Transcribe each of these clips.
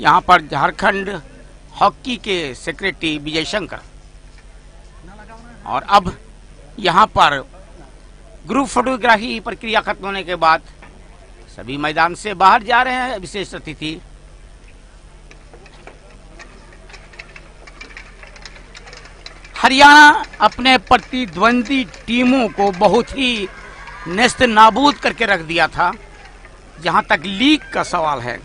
यहाँ पर झारखंड हॉकी के सेक्रेटरी विजय शंकर, और अब यहाँ पर ग्रुप फोटोग्राफी प्रक्रिया खत्म होने के बाद सभी मैदान से बाहर जा रहे हैं। विशेष अतिथि हरियाणा अपने प्रतिद्वंदी टीमों को बहुत ही नेस्त नाबूद करके रख दिया था। जहां तक लीग का सवाल है,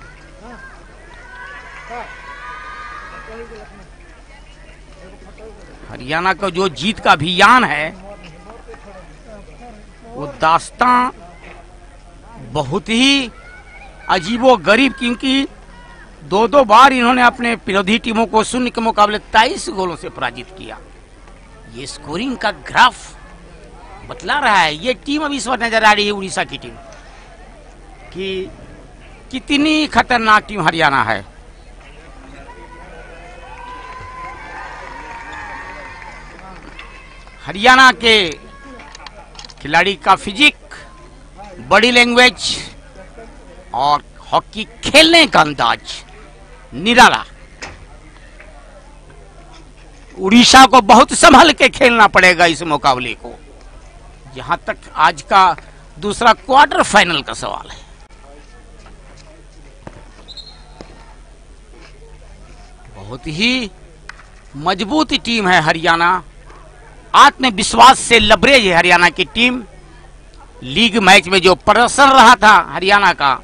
हरियाणा का जो जीत का अभियान है वो दास्तां बहुत ही अजीबो गरीब, क्योंकि दो बार इन्होंने अपने विरोधी टीमों को 0 के मुकाबले 23 गोलों से पराजित किया। ये स्कोरिंग का ग्राफ बतला रहा है। ये टीम अभी इस बार नजर आ रही है उड़ीसा की टीम कि कितनी खतरनाक टीम हरियाणा है। हरियाणा के खिलाड़ी का फिजिक, बॉडी लैंग्वेज और हॉकी खेलने का अंदाज निराला। उड़ीसा को बहुत संभल के खेलना पड़ेगा इस मुकाबले को, जहां तक आज का दूसरा क्वार्टर फाइनल का सवाल है। बहुत ही मजबूत टीम है हरियाणा, आत्मविश्वास से लबरेज है हरियाणा की टीम। लीग मैच में जो प्रदर्शन रहा था हरियाणा का,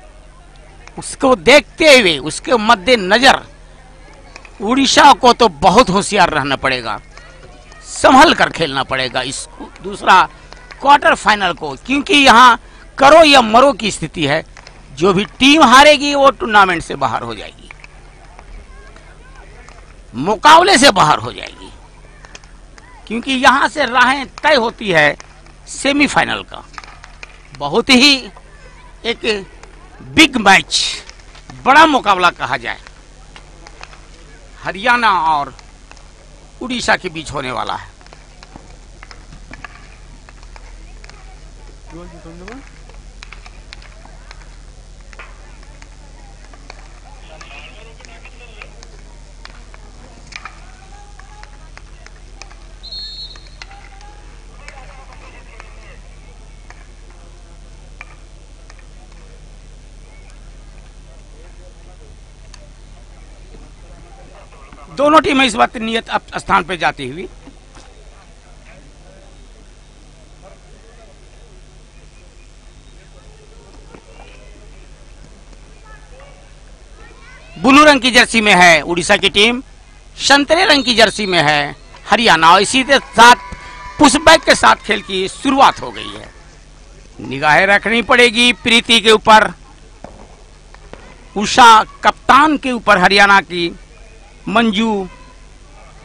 उसको देखते हुए, उसके मद्देनजर उड़ीसा को तो बहुत होशियार रहना पड़ेगा, संभल कर खेलना पड़ेगा इस दूसरा क्वार्टर फाइनल को, क्योंकि यहाँ करो या मरो की स्थिति है। जो भी टीम हारेगी वो टूर्नामेंट से बाहर हो जाएगी, मुकाबले से बाहर हो जाएगी, क्योंकि यहां से राहें तय होती है सेमीफाइनल का। बहुत ही एक बिग मैच, बड़ा मुकाबला कहा जाए, हरियाणा और उड़ीसा के बीच होने वाला है। दोनों टीमें इस वक्त नियत स्थान पर जाती हुई ब्लू रंग की जर्सी में है उड़ीसा की टीम, संतरे रंग की जर्सी में है हरियाणा। इसी के साथ पुशबैक के साथ खेल की शुरुआत हो गई है। निगाहें रखनी पड़ेगी प्रीति के ऊपर, उषा कप्तान के ऊपर हरियाणा की, मंजू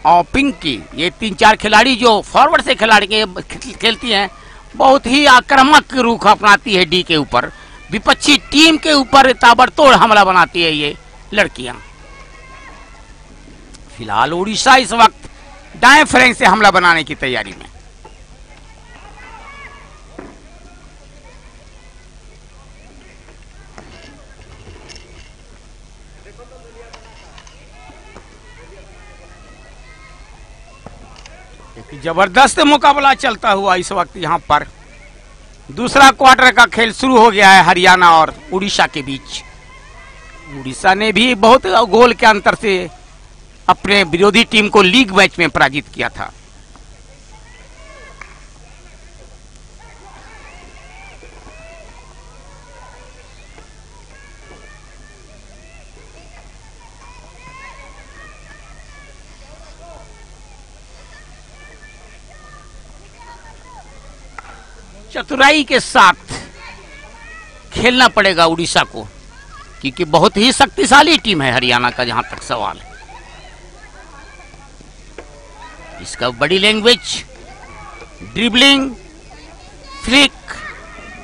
और पिंकी, ये 3-4 खिलाड़ी जो फॉरवर्ड से खिलाड़ी के खेलती हैं, बहुत ही आक्रामक रुख अपनाती है डी के ऊपर, विपक्षी टीम के ऊपर ताबड़तोड़ हमला बनाती है ये लड़कियां। फिलहाल उड़ीसा इस वक्त दाएं फ्लैंक से हमला बनाने की तैयारी में। जबरदस्त मुकाबला चलता हुआ इस वक्त यहां पर दूसरा क्वार्टर का खेल शुरू हो गया है हरियाणा और उड़ीसा के बीच। उड़ीसा ने भी बहुत गोल के अंतर से अपने विरोधी टीम को लीग मैच में पराजित किया था। चतुराई के साथ खेलना पड़ेगा उड़ीसा को, क्योंकि बहुत ही शक्तिशाली टीम है हरियाणा का। जहां तक सवाल है इसका, body language, dribbling, flick,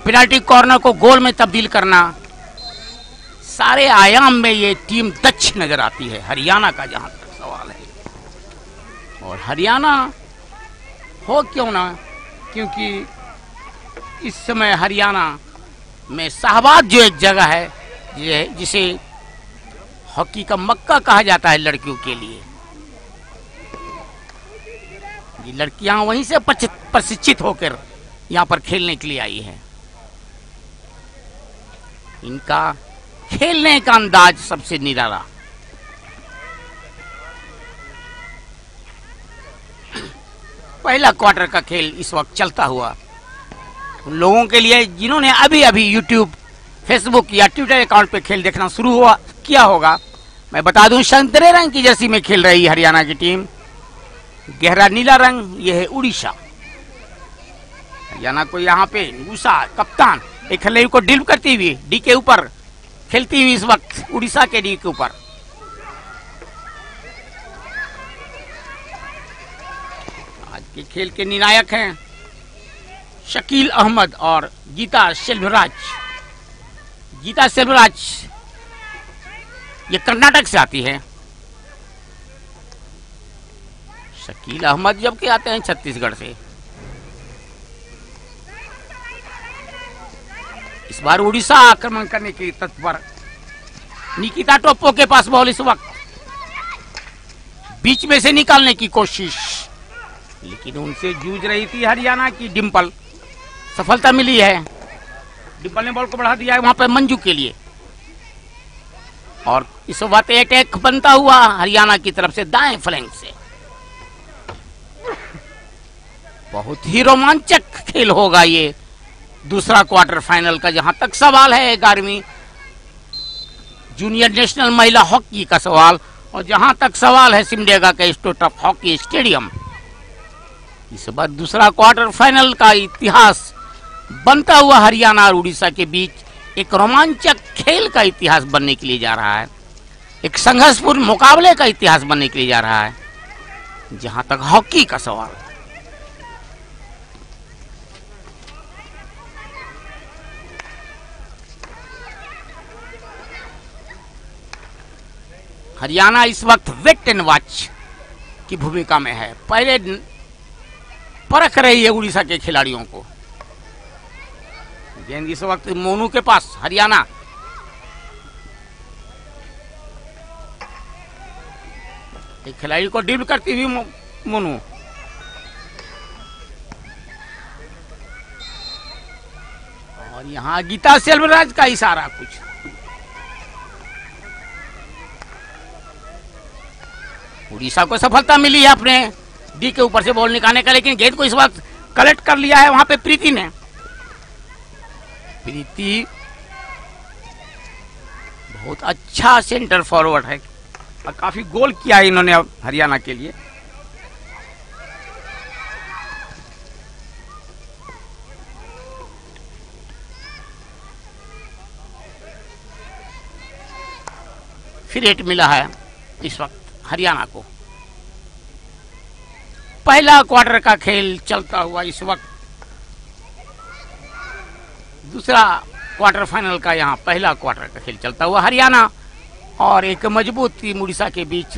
penalty corner को गोल में तब्दील करना, सारे आयाम में ये टीम दक्ष नजर आती है हरियाणा का। जहां तक सवाल है, और हरियाणा हो क्यों ना, क्योंकि इस समय हरियाणा में शाहबाद जो एक जगह है जिसे हॉकी का मक्का कहा जाता है लड़कियों के लिए। ये लड़कियां वहीं से प्रशिक्षित होकर यहां पर खेलने के लिए आई है। इनका खेलने का अंदाज सबसे निराला। पहला क्वार्टर का खेल इस वक्त चलता हुआ उन लोगों के लिए जिन्होंने अभी अभी यूट्यूब, फेसबुक या ट्विटर अकाउंट पे खेल देखना शुरू किया होगा। मैं बता दूं, संतरे रंग की जर्सी में खेल रही हरियाणा की टीम, गहरा नीला रंग ये है उड़ीसा। हरियाणा को यहाँ पे उषा कप्तान एक खिलाड़ी को ड्रिल करती हुई डी के ऊपर खेलती हुई इस वक्त उड़ीसा के डी के ऊपर। आज के खेल के निर्णायक हैं शकील अहमद और गीता सेल्वराज। गीता सेल्वराज ये कर्नाटक से आती है। शकील अहमद जबकि आते हैं छत्तीसगढ़ से। इस बार उड़ीसा आक्रमण करने के तत्पर। निकिता टोप्पो के पास बॉल इस वक्त, बीच में से निकालने की कोशिश, लेकिन उनसे जूझ रही थी हरियाणा की डिंपल। सफलता मिली है, डिंपल ने बॉल को बढ़ा दिया है वहां पर मंजू के लिए। और इस वक्त अटैक बनता हुआ हरियाणा की तरफ से दाएं फ्लैंक से। बहुत ही रोमांचक खेल होगा ये दूसरा क्वार्टर फाइनल का। जहां तक सवाल है 11वीं जूनियर नेशनल महिला हॉकी का सवाल, और जहां तक सवाल है सिमडेगा का इंस्टीट्यूट ऑफ हॉकी स्टेडियम। इस बार दूसरा क्वार्टर फाइनल का इतिहास बनता हुआ हरियाणा और उड़ीसा के बीच एक रोमांचक खेल का इतिहास बनने के लिए जा रहा है। एक संघर्षपूर्ण मुकाबले का इतिहास बनने के लिए जा रहा है जहां तक हॉकी का सवाल। हरियाणा इस वक्त वेट एंड वॉच की भूमिका में है। पहले परख रही है उड़ीसा के खिलाड़ियों को। गेंद इस वक्त मोनू के पास हरियाणा। एक खिलाड़ी को ड्रिबल करती हुई मोनू। और यहां गीता सेल्वराज का इशारा कुछ। उड़ीसा को सफलता मिली है अपने डी के ऊपर से बॉल निकालने का, लेकिन गेंद को इस वक्त कलेक्ट कर लिया है वहां पे प्रीति ने। प्रीति बहुत अच्छा सेंटर फॉरवर्ड है और काफी गोल किया है इन्होंने अब हरियाणा के लिए। फिर हिट मिला है इस वक्त हरियाणा को। पहला क्वार्टर का खेल चलता हुआ इस वक्त दूसरा क्वार्टर फाइनल का यहां पहला क्वार्टर का खेल चलता हुआ हरियाणा और एक मजबूत टीम उड़ीसा के बीच।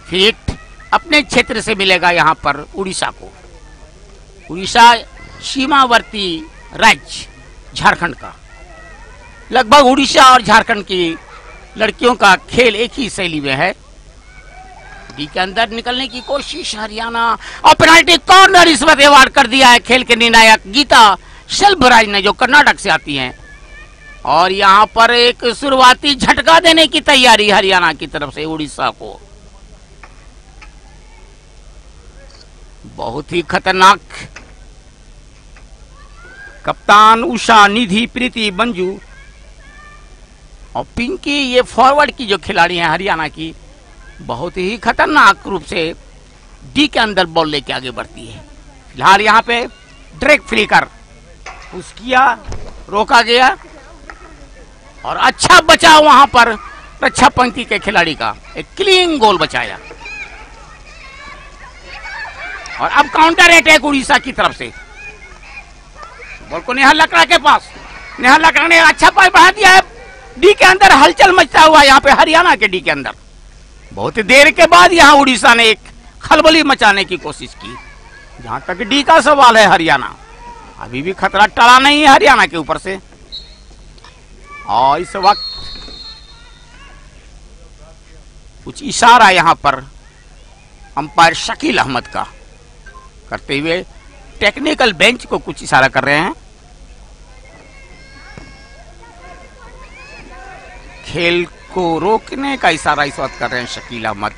फिर अपने क्षेत्र से मिलेगा यहां पर उड़ीसा को। उड़ीसा सीमावर्ती राज्य झारखंड का। लगभग उड़ीसा और झारखंड की लड़कियों का खेल एक ही शैली में है। डी के अंदर निकलने की कोशिश हरियाणा और पेनाल्टी कॉर्नर इस वक्त अवार्ड कर दिया है खेल के निर्णायक गीता सेल्वराज ने, जो कर्नाटक से आती हैं। और यहां पर एक शुरुआती झटका देने की तैयारी हरियाणा की तरफ से उड़ीसा को। बहुत ही खतरनाक। कप्तान उषा, निधि, प्रीति, मंजू और पिंकी, ये फॉरवर्ड की जो खिलाड़ी हैं हरियाणा की, बहुत ही खतरनाक रूप से डी के अंदर बॉल लेके आगे बढ़ती है। फिलहाल यहाँ पे डायरेक्ट फ्लिकर पुश किया, रोका गया और अच्छा बचाव वहां पर रक्षा पंक्ति के खिलाड़ी का। एक क्लीन गोल बचाया और अब काउंटर अटैक उड़ीसा की तरफ से। बॉल को नेहा लकड़ा के पास। नेहा लकड़ा ने अच्छा पाई बढ़ा दिया है। डी के अंदर हलचल मचता हुआ यहाँ पे हरियाणा के डी के अंदर। बहुत देर के बाद यहाँ उड़ीसा ने एक खलबली मचाने की कोशिश की। जहां तक डी का सवाल है, हरियाणा अभी भी खतरा टला नहीं है हरियाणा के ऊपर से। और इस वक्त कुछ इशारा यहां पर अंपायर शकील अहमद का करते हुए टेक्निकल बेंच को कुछ इशारा कर रहे हैं। खेल को रोकने का इशारा इस वक्त कर रहे हैं शकील अहमद।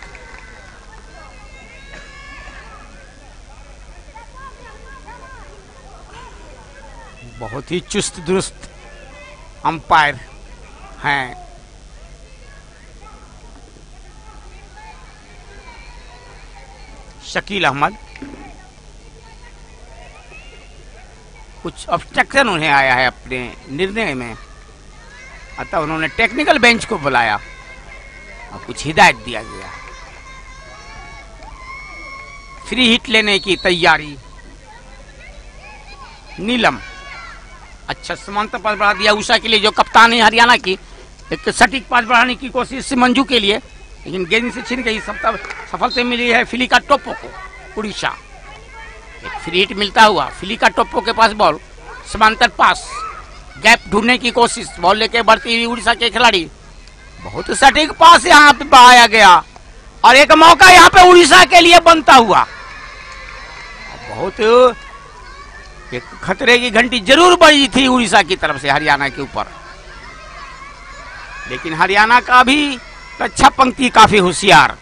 बहुत ही चुस्त दुरुस्त अंपायर हैं। शकील अहमद, कुछ ऑब्स्ट्रक्शन उन्हें आया है अपने निर्णय में, अतः उन्होंने टेक्निकल बेंच को बुलाया और कुछ हिदायत दिया गया। फ्री हिट लेने की तैयारी नीलम। अच्छा समांतर पास बढ़ा दिया उषा के लिए, जो कप्तान है हरियाणा की। एक सटीक पास बढ़ाने की कोशिश मंजू के लिए, लेकिन गेंद से छिन गई। सफलता मिली है फिलिका टोप्पो को। उड़ीसा एक फ्री हिट मिलता हुआ, फिलिका टोप्पो के पास बॉल, समांतर पास, गैप ढूंढने की कोशिश, बॉल लेके बढ़ती हुई उड़ीसा के खिलाड़ी। बहुत सटीक पास यहाँ पे बढ़ाया गया और एक मौका यहाँ पे उड़ीसा के लिए बनता हुआ। बहुत एक खतरे की घंटी जरूर बजी थी उड़ीसा की तरफ से हरियाणा के ऊपर, लेकिन हरियाणा का भी रक्षा पंक्ति काफी होशियार।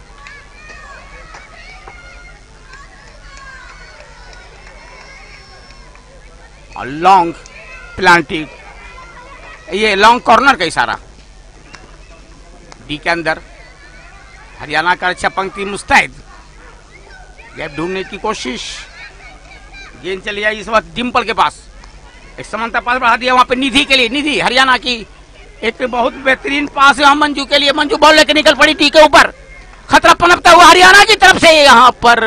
और लॉन्ग प्लांटिंग, ये लॉन्ग कॉर्नर का इशारा डी के अंदर। हरियाणा का रक्षा पंक्ति मुस्तैद, गैप ढूंढने की कोशिश, गेंद चली आई इस वक्त डिंपल के पास। एक समांतर पास बढ़ा दिया वहां पे निधि के लिए। निधि हरियाणा की एक बहुत बेहतरीन पास है मंजू के लिए। मंजू बॉल लेकर निकल पड़ी टी के ऊपर, खतरा पनपता हुआ हरियाणा की तरफ से यहां पर,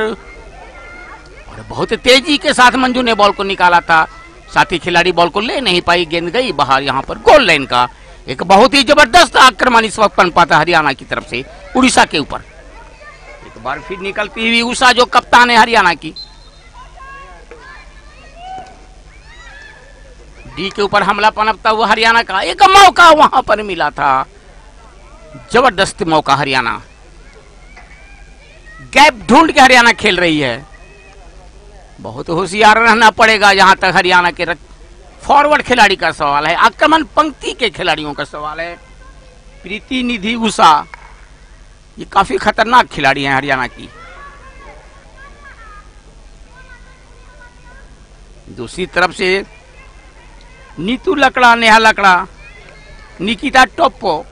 और बहुत तेजी के साथ मंजू ने बॉल को निकाला था। साथी खिलाड़ी बॉल को ले नहीं पाई, गेंद गई बाहर। यहां पर गोल लाइन का एक बहुत ही जबरदस्त आक्रमण इस वक्त पनपा था हरियाणा की तरफ से उड़ीसा के ऊपर। एक बार फिर निकलती हुई उषा, जो कप्तान है हरियाणा की। डी के ऊपर हमला पनपता हुआ हरियाणा का एक मौका वहां पर मिला था, जबरदस्त मौका। हरियाणा गैप ढूंढ के हरियाणा खेल रही है। बहुत होशियार रहना पड़ेगा जहां तक हरियाणा के फॉरवर्ड खिलाड़ी का सवाल है, आक्रमण पंक्ति के खिलाड़ियों का सवाल है। प्रीति, निधि, उषा, ये काफी खतरनाक खिलाड़ी हैं हरियाणा की। दूसरी तरफ से नीतू लकड़ा, नेहा लकड़ा, निकिता टोप्पो,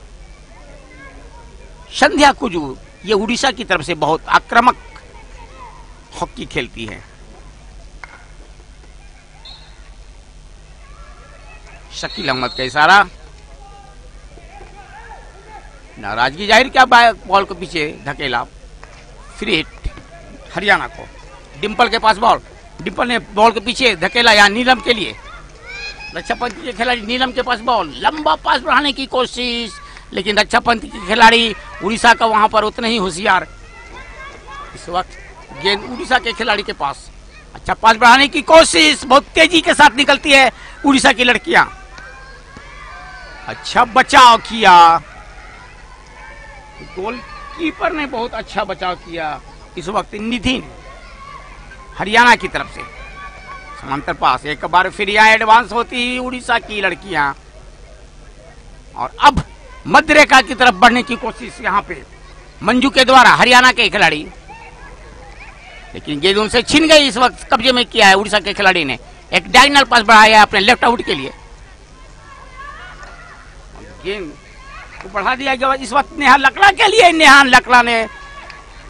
संध्या कुजू, ये उड़ीसा की तरफ से बहुत आक्रामक हॉकी खेलती है। शकील अहमद का इशारा, नाराजगी जाहिर क्या, बॉल को पीछे धकेला। फ्री हिट हरियाणा को। डिंपल के पास बॉल, डिंपल ने बॉल को पीछे धकेला यहाँ नीलम के लिए। रक्षा पंथी के खिलाड़ी नीलम के पास बॉल, लंबा पास बढ़ाने की कोशिश, लेकिन रक्षा पंथी के खिलाड़ी उड़ीसा का वहां पर उतने ही होशियार। इस वक्त गेंद उड़ीसा के खिलाड़ी के पास, अच्छा पास बढ़ाने की कोशिश, बहुत तेजी के साथ निकलती है उड़ीसा की लड़कियां। अच्छा बचाव किया, गोलकीपर ने बहुत अच्छा बचाव किया। इस वक्त निधि हरियाणा की तरफ से समांतर पास, एक बार फिर यहाँ एडवांस होती उड़ीसा की लड़कियां। और अब मध्य रेखा की तरफ बढ़ने की कोशिश यहाँ पे मंजू के द्वारा हरियाणा के खिलाड़ी, लेकिन गेंद उनसे छिन गई। इस वक्त कब्जे में किया है उड़ीसा के खिलाड़ी ने। एक डायगोनल पास बढ़ाया है अपने लेफ्ट आउट के लिए, गेंद को बढ़ा दिया गया इस वक्त नेहा लकड़ा के लिए। नेहा लकड़ा ने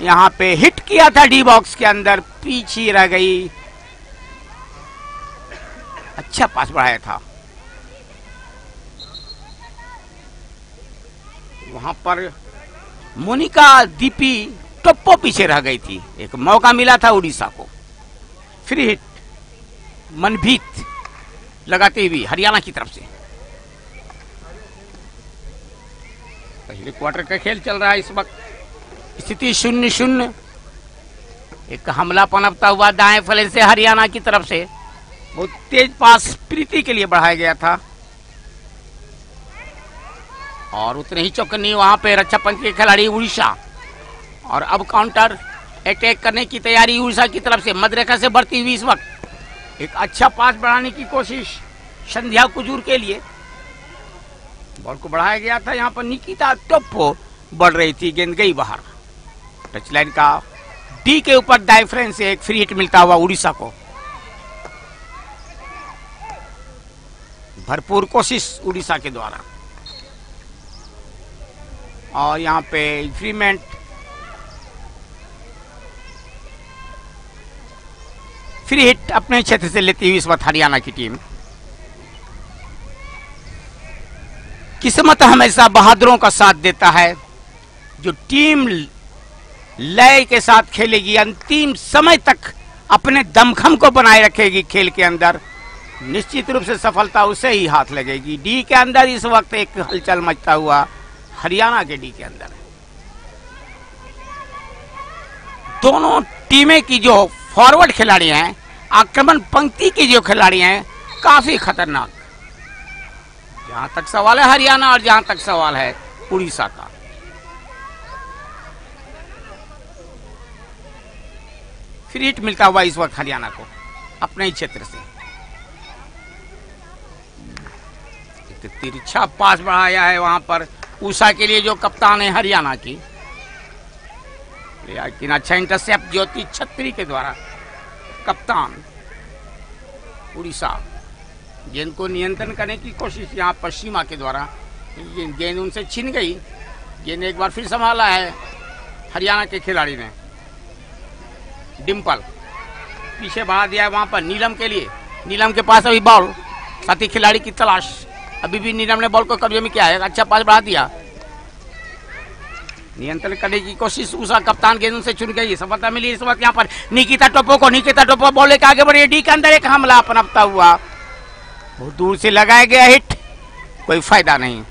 यहाँ पे हिट किया था डी बॉक्स के अंदर, पीछे रह गई। अच्छा पास बढ़ाया था वहां पर। मोनिका दीपी टोप्पो पीछे रह गई थी, एक मौका मिला था उड़ीसा को। फ्री हिट मनभीत लगाते हुए हरियाणा की तरफ से। पहले क्वार्टर का खेल चल रहा है इस वक्त, स्थिति 0-0। एक हमला पनपता हुआ दाएं फले से हरियाणा की तरफ से, बहुत तेज पास प्रीति के लिए बढ़ाया गया था, और उतने ही चौकन्नी वहां पे रक्षा पंच के खिलाड़ी उड़ीसा। और अब काउंटर अटैक करने की तैयारी उड़ीसा की तरफ से मध्यरेखा से बढ़ती हुई इस वक्त एक अच्छा पास बढ़ाने की कोशिश संध्या कुजूर के लिए। बॉल को बढ़ाया गया था, यहाँ पर निकिता टोप्पो बढ़ रही थी, गेंद गई बाहर। टच लाइन का डी के ऊपर डायफ्रेन से एक फ्री हिट मिलता हुआ उड़ीसा को। भरपूर कोशिश उड़ीसा के द्वारा और यहाँ पे इंक्रीमेंट फ्री हिट अपने क्षेत्र से लेती हुई इस वक्त हरियाणा की टीम। किस्मत हमेशा बहादुरों का साथ देता है। जो टीम लय के साथ खेलेगी, अंतिम समय तक अपने दमखम को बनाए रखेगी खेल के अंदर, निश्चित रूप से सफलता उसे ही हाथ लगेगी। डी के अंदर इस वक्त एक हलचल मचता हुआ हरियाणा के डी के अंदर। दोनों टीमें की जो फॉरवर्ड खिलाड़ी हैं, आक्रमण पंक्ति की जो खिलाड़ी हैं, काफी खतरनाक। जहां तक सवाल है हरियाणा और जहां तक सवाल है उड़ीसा का। फ्री हिट मिलता हुआ इस वक्त हरियाणा को अपने ही क्षेत्र से। तिरछा पास बढ़ाया है वहां पर उषा के लिए जो कप्तान है हरियाणा की, लेकिन अच्छा इंटरसेप्ट ज्योति छत्री के द्वारा कप्तान उड़ीसा। गेंद को नियंत्रण करने की कोशिश यहाँ पर सीमा के द्वारा, गेंद उनसे छिन गई। गेंद एक बार फिर संभाला है हरियाणा के खिलाड़ी ने। डिंपल पीछे बढ़ा दिया है वहां पर नीलम के लिए। नीलम के पास अभी बॉल, साथी खिलाड़ी की तलाश। अभी भी नीलम ने बॉल को कब्जे में किया है, अच्छा पास बढ़ा दिया। नियंत्रण करने की कोशिश उषा कप्तान, गेंद से चुन गई, सफलता मिली इस वक्त यहाँ पर निकिता टोप्पो को। निकिता टोप्पो बॉल लेकर आगे बढ़ी, डी के अंदर एक हमला पनपता हुआ, बहुत दूर से लगाया गया हिट, कोई फायदा नहीं।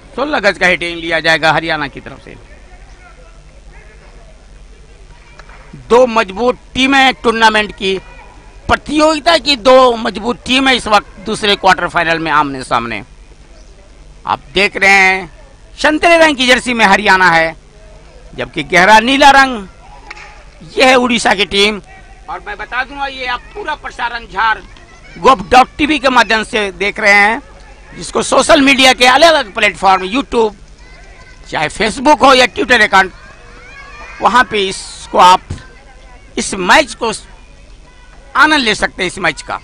तो 16 गज का हिटिंग लिया जाएगा हरियाणा की तरफ से। दो मजबूत टीमें टूर्नामेंट की, प्रतियोगिता की दो मजबूत टीमें इस वक्त दूसरे क्वार्टर फाइनल में आमने सामने। आप देख रहे हैं संतरे रंग की जर्सी में हरियाणा है, जबकि गहरा नीला रंग यह है उड़ीसा की टीम। और मैं बता दूंगा ये आप पूरा प्रसारण झार gov.tv के माध्यम से देख रहे हैं, जिसको सोशल मीडिया के अलग अलग प्लेटफॉर्म, यूट्यूब, चाहे फेसबुक हो या ट्विटर अकाउंट, वहां पे इसको आप इस मैच को आनंद ले सकते हैं इस मैच का।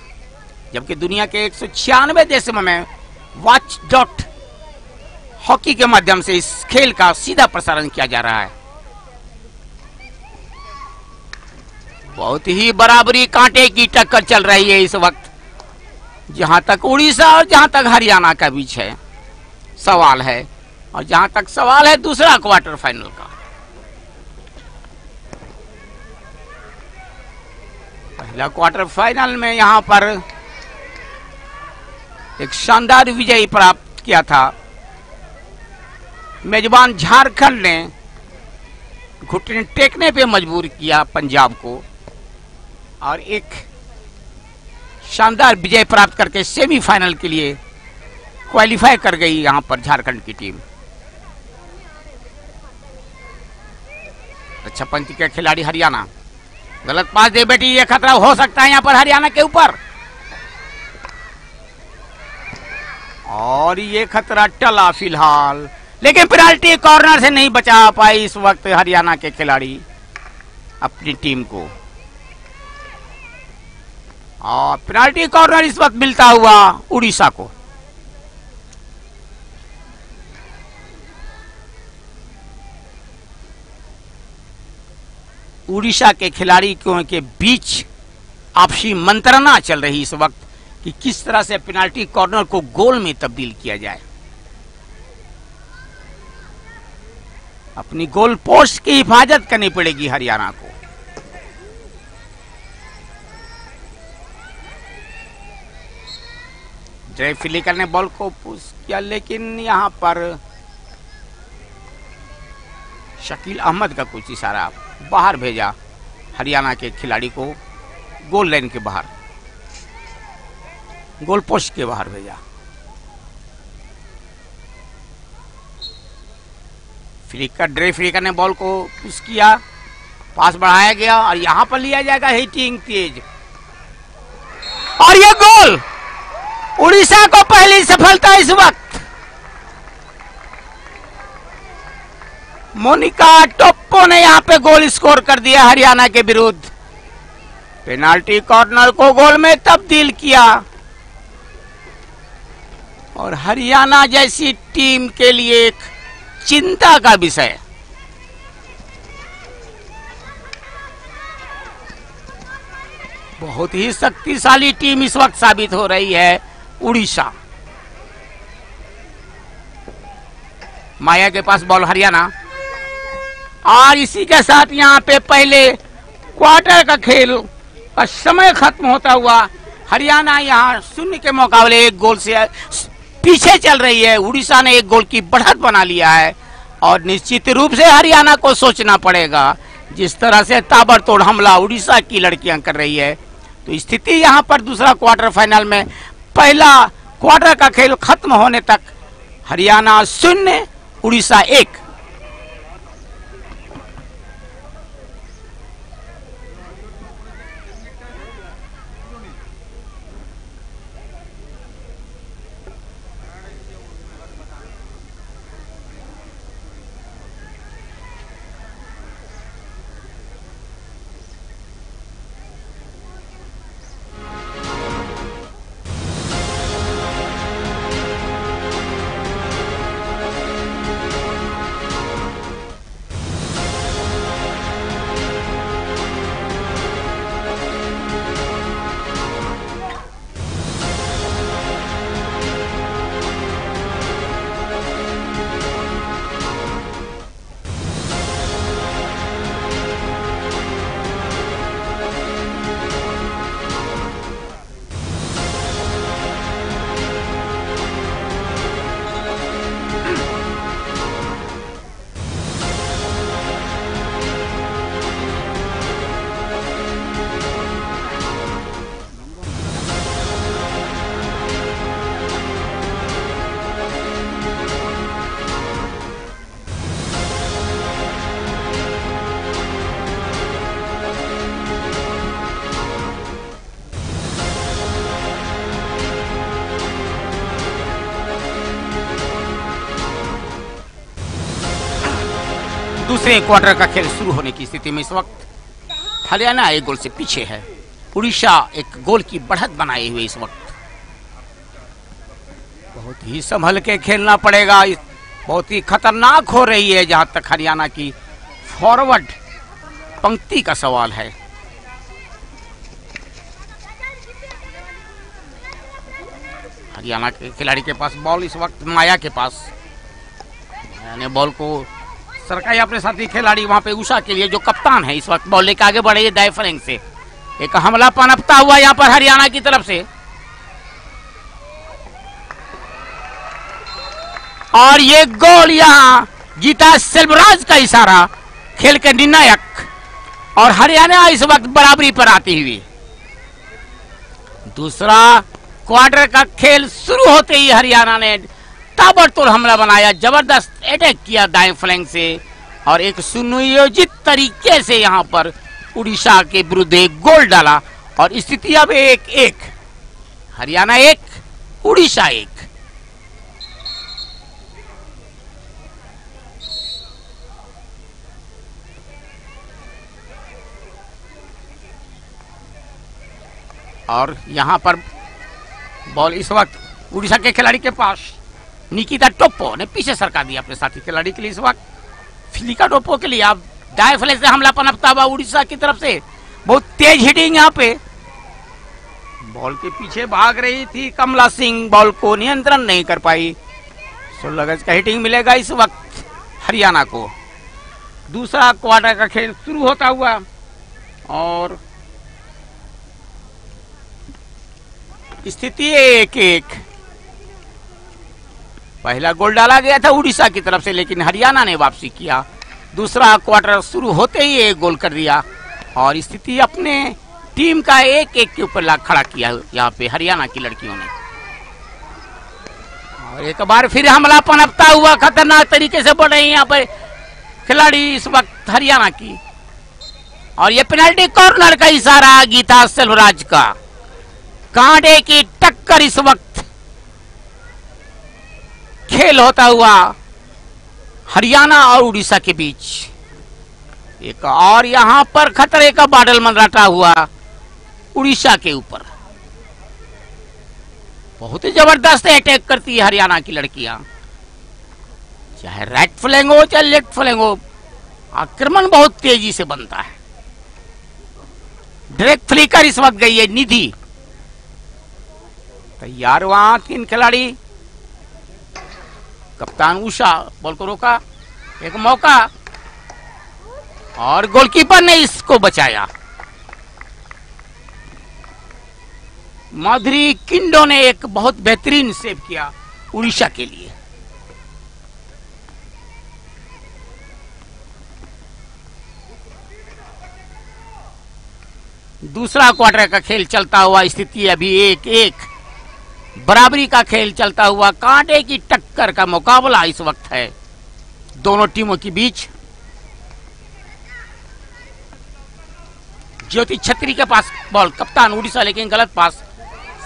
जबकि दुनिया के 196 देशों में watch.hockey के माध्यम से इस खेल का सीधा प्रसारण किया जा रहा है। बहुत ही बराबरी कांटे की टक्कर चल रही है इस वक्त, जहां तक उड़ीसा और जहां तक हरियाणा का बीच है सवाल है, और जहां तक सवाल है दूसरा क्वार्टर फाइनल का। पहला क्वार्टर फाइनल में यहां पर एक शानदार विजय प्राप्त किया था। मेजबान झारखंड ने घुटने टेकने पे मजबूर किया पंजाब को, और एक शानदार विजय प्राप्त करके सेमीफाइनल के लिए क्वालिफाई कर गई यहां पर झारखंड की टीम। अच्छा पंच के खिलाड़ी हरियाणा, गलत पास दे बेटी, ये खतरा हो सकता है यहां पर हरियाणा के ऊपर, और ये खतरा टला फिलहाल, लेकिन पेनाल्टी कॉर्नर से नहीं बचा पाई इस वक्त हरियाणा के खिलाड़ी अपनी टीम को। और पेनाल्टी कॉर्नर इस वक्त मिलता हुआ उड़ीसा को। उड़ीसा के खिलाड़ियों के बीच आपसी मंत्रणा चल रही इस वक्त कि किस तरह से पेनाल्टी कॉर्नर को गोल में तब्दील किया जाए। अपनी गोल पोस्ट की हिफाजत करनी पड़ेगी हरियाणा को। जय फिलिकर ने बॉल को पुश किया, लेकिन यहां पर शकील अहमद का कुछ इशारा बाहर भेजा हरियाणा के खिलाड़ी को, गोल लाइन के बाहर, गोल पोस्ट के बाहर भेजा। फ्लिकर ने बॉल को पुश किया, पास बढ़ाया गया और यहां पर लिया जाएगा हिटिंग तेज और ये गोल। उड़ीसा को पहली सफलता इस वक्त। मोनिका टोप्पो ने यहां पे गोल स्कोर कर दिया हरियाणा के विरुद्ध। पेनाल्टी कॉर्नर को गोल में तब्दील किया और हरियाणा जैसी टीम के लिए एक चिंता का विषय। बहुत ही शक्तिशाली टीम इस वक्त साबित हो रही है उड़ीसा। माया के पास बॉल हरियाणा और इसी के साथ यहां पे पहले क्वार्टर का खेल का समय खत्म होता हुआ हरियाणा यहां 0 के मुकाबले 1 गोल से पीछे चल रही है। उड़ीसा ने 1 गोल की बढ़त बना लिया है और निश्चित रूप से हरियाणा को सोचना पड़ेगा। जिस तरह से ताबड़तोड़ हमला उड़ीसा की लड़कियां कर रही है, तो स्थिति यहां पर दूसरा क्वार्टर फाइनल में पहला क्वार्टर का खेल खत्म होने तक हरियाणा 0 उड़ीसा 1। दूसरे क्वार्टर का खेल शुरू होने की स्थिति में इस वक्त हरियाणा 1 गोल से पीछे है। उड़ीसा 1 गोल की बढ़त बनाए हुए इस वक्त। बहुत ही संभल के खेलना पड़ेगा। बहुत ही खतरनाक हो रही है जहां तक हरियाणा की फॉरवर्ड पंक्ति का सवाल है। हरियाणा के खिलाड़ी के पास बॉल इस वक्त माया के पास। माया ने बॉल को सरकाई अपने साथी खिलाड़ी वहां पे उषा के लिए जो कप्तान है इस वक्त बॉल लेकर आगे बढ़े दाएं फ्लैंक से। एक हमला पनपता हुआ यहां पर हरियाणा की तरफ से और ये गोल यहां गीता सेल्वराज का इशारा खेल के निर्णायक और हरियाणा इस वक्त बराबरी पर आती हुई। दूसरा क्वार्टर का खेल शुरू होते ही हरियाणा ने ताबड़तोड़ हमला बनाया, जबरदस्त अटैक किया दाएं फ्लैंक से और एक सुनियोजित तरीके से यहां पर उड़ीसा के विरुद्ध 1 गोल डाला और स्थिति अब 1-1। हरियाणा 1 उड़ीसा 1। और यहां पर बॉल इस वक्त उड़ीसा के खिलाड़ी के पास। निकिता टोप्पो ने पीछे सरका दिया अपने साथी खिलाड़ी के लिए। इस वक्त फिलिका टोप्पो के लिए अब दाएं फ्लैंक से हमला पनपता हुआ उड़ीसा की तरफ से। बहुत तेज हिटिंग यहां पे। बॉल के पीछे भाग रही थी कमला सिंह, बॉल को नियंत्रण नहीं कर पाई। 16 गज का हिटिंग मिलेगा इस वक्त हरियाणा को। दूसरा क्वार्टर का खेल शुरू होता हुआ और स्थिति 1-1। पहला गोल डाला गया था उड़ीसा की तरफ से, लेकिन हरियाणा ने वापसी किया। दूसरा क्वार्टर शुरू होते ही 1 गोल कर दिया और स्थिति अपने टीम का 1-1 के ऊपर खड़ा किया यहाँ पे हरियाणा की लड़कियों ने। और एक बार फिर हमला पनपता हुआ खतरनाक तरीके से बढ़ रही है यहाँ पर खिलाड़ी इस वक्त हरियाणा की। और ये पेनल्टी कॉर्नर का इशारा गीता सेल्वराज का। कांटे की टक्कर इस वक्त खेल होता हुआ हरियाणा और उड़ीसा के बीच। एक और यहां पर खतरे का बादल मंडराता हुआ उड़ीसा के ऊपर। बहुत ही जबरदस्त अटैक करती है हरियाणा की लड़कियां, चाहे राइट फ्लैंग हो चाहे लेफ्ट फ्लैंग हो, आक्रमण बहुत तेजी से बनता है। डायरेक्ट फ्लिकर इस वक्त गई है निधि। तैयार वहां 3 खिलाड़ी। कप्तान उषा बॉल को रोका, एक मौका और गोलकीपर ने इसको बचाया। माधुरी किंडो ने एक बहुत बेहतरीन सेव किया उड़ीसा के लिए। दूसरा क्वार्टर का खेल चलता हुआ, स्थिति अभी 1-1 बराबरी का खेल चलता हुआ। कांटे की टक्कर का मुकाबला इस वक्त है दोनों टीमों के बीच। ज्योति छत्री के पास बॉल, कप्तान उड़ीसा, लेकिन गलत पास।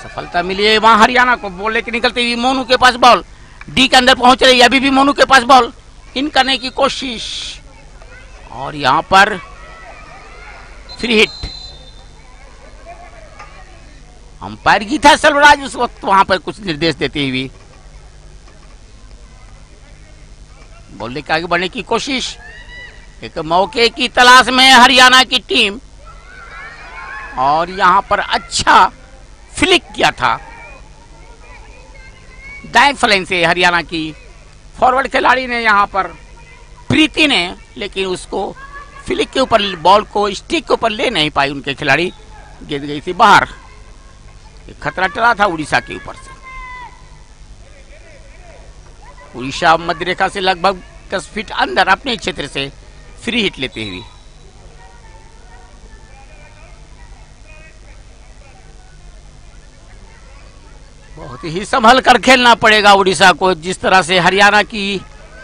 सफलता मिली है वहां हरियाणा को। बॉल लेके निकलते हुए मोनू के पास बॉल, डी के अंदर पहुंच रही है, अभी भी मोनू के पास बॉल, इन करने की कोशिश और यहां पर free hit. Umpire Geeta Selvaraj उस वक्त वहां पर कुछ निर्देश देते हुए बॉल लेकर आगे बढ़ने की कोशिश। एक मौके की तलाश में हरियाणा की टीम और यहां पर अच्छा फ्लिक किया था दाएं फ्लैंग से हरियाणा की फॉरवर्ड खिलाड़ी ने, यहां पर प्रीति ने, लेकिन उसको फ्लिक के ऊपर बॉल को स्टिक के ऊपर ले नहीं पाई उनके खिलाड़ी, गेंद गई थी बाहर। खतरा टला था उड़ीसा के ऊपर से। उड़ीसा मध्य रेखा से लगभग 10 फीट अंदर अपने क्षेत्र से फ्री हिट लेते हुए। बहुत ही संभल कर खेलना पड़ेगा उड़ीसा को। जिस तरह से हरियाणा की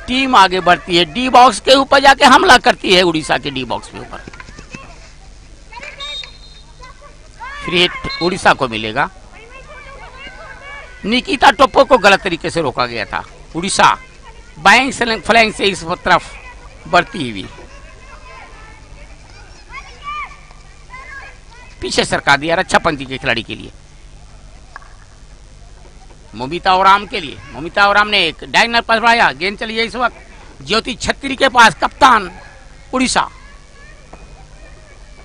टीम आगे बढ़ती है, डी बॉक्स के ऊपर जाके हमला करती है उड़ीसा के डी बॉक्स के ऊपर। फ्री हिट उड़ीसा को मिलेगा। निकिता टोप्पो को गलत तरीके से रोका गया था। उड़ीसा बाएं फ्लैंग से इस तरफ बढ़ती हुई, पीछे सरका दिया रक्षापंथी के खिलाड़ी के लिए, मोमिता ओराम के लिए। मोमिता ओराम ने एक डायगोनल पास बढ़ाया, गेंद चली है इस वक्त ज्योति छत्री के पास, कप्तान उड़ीसा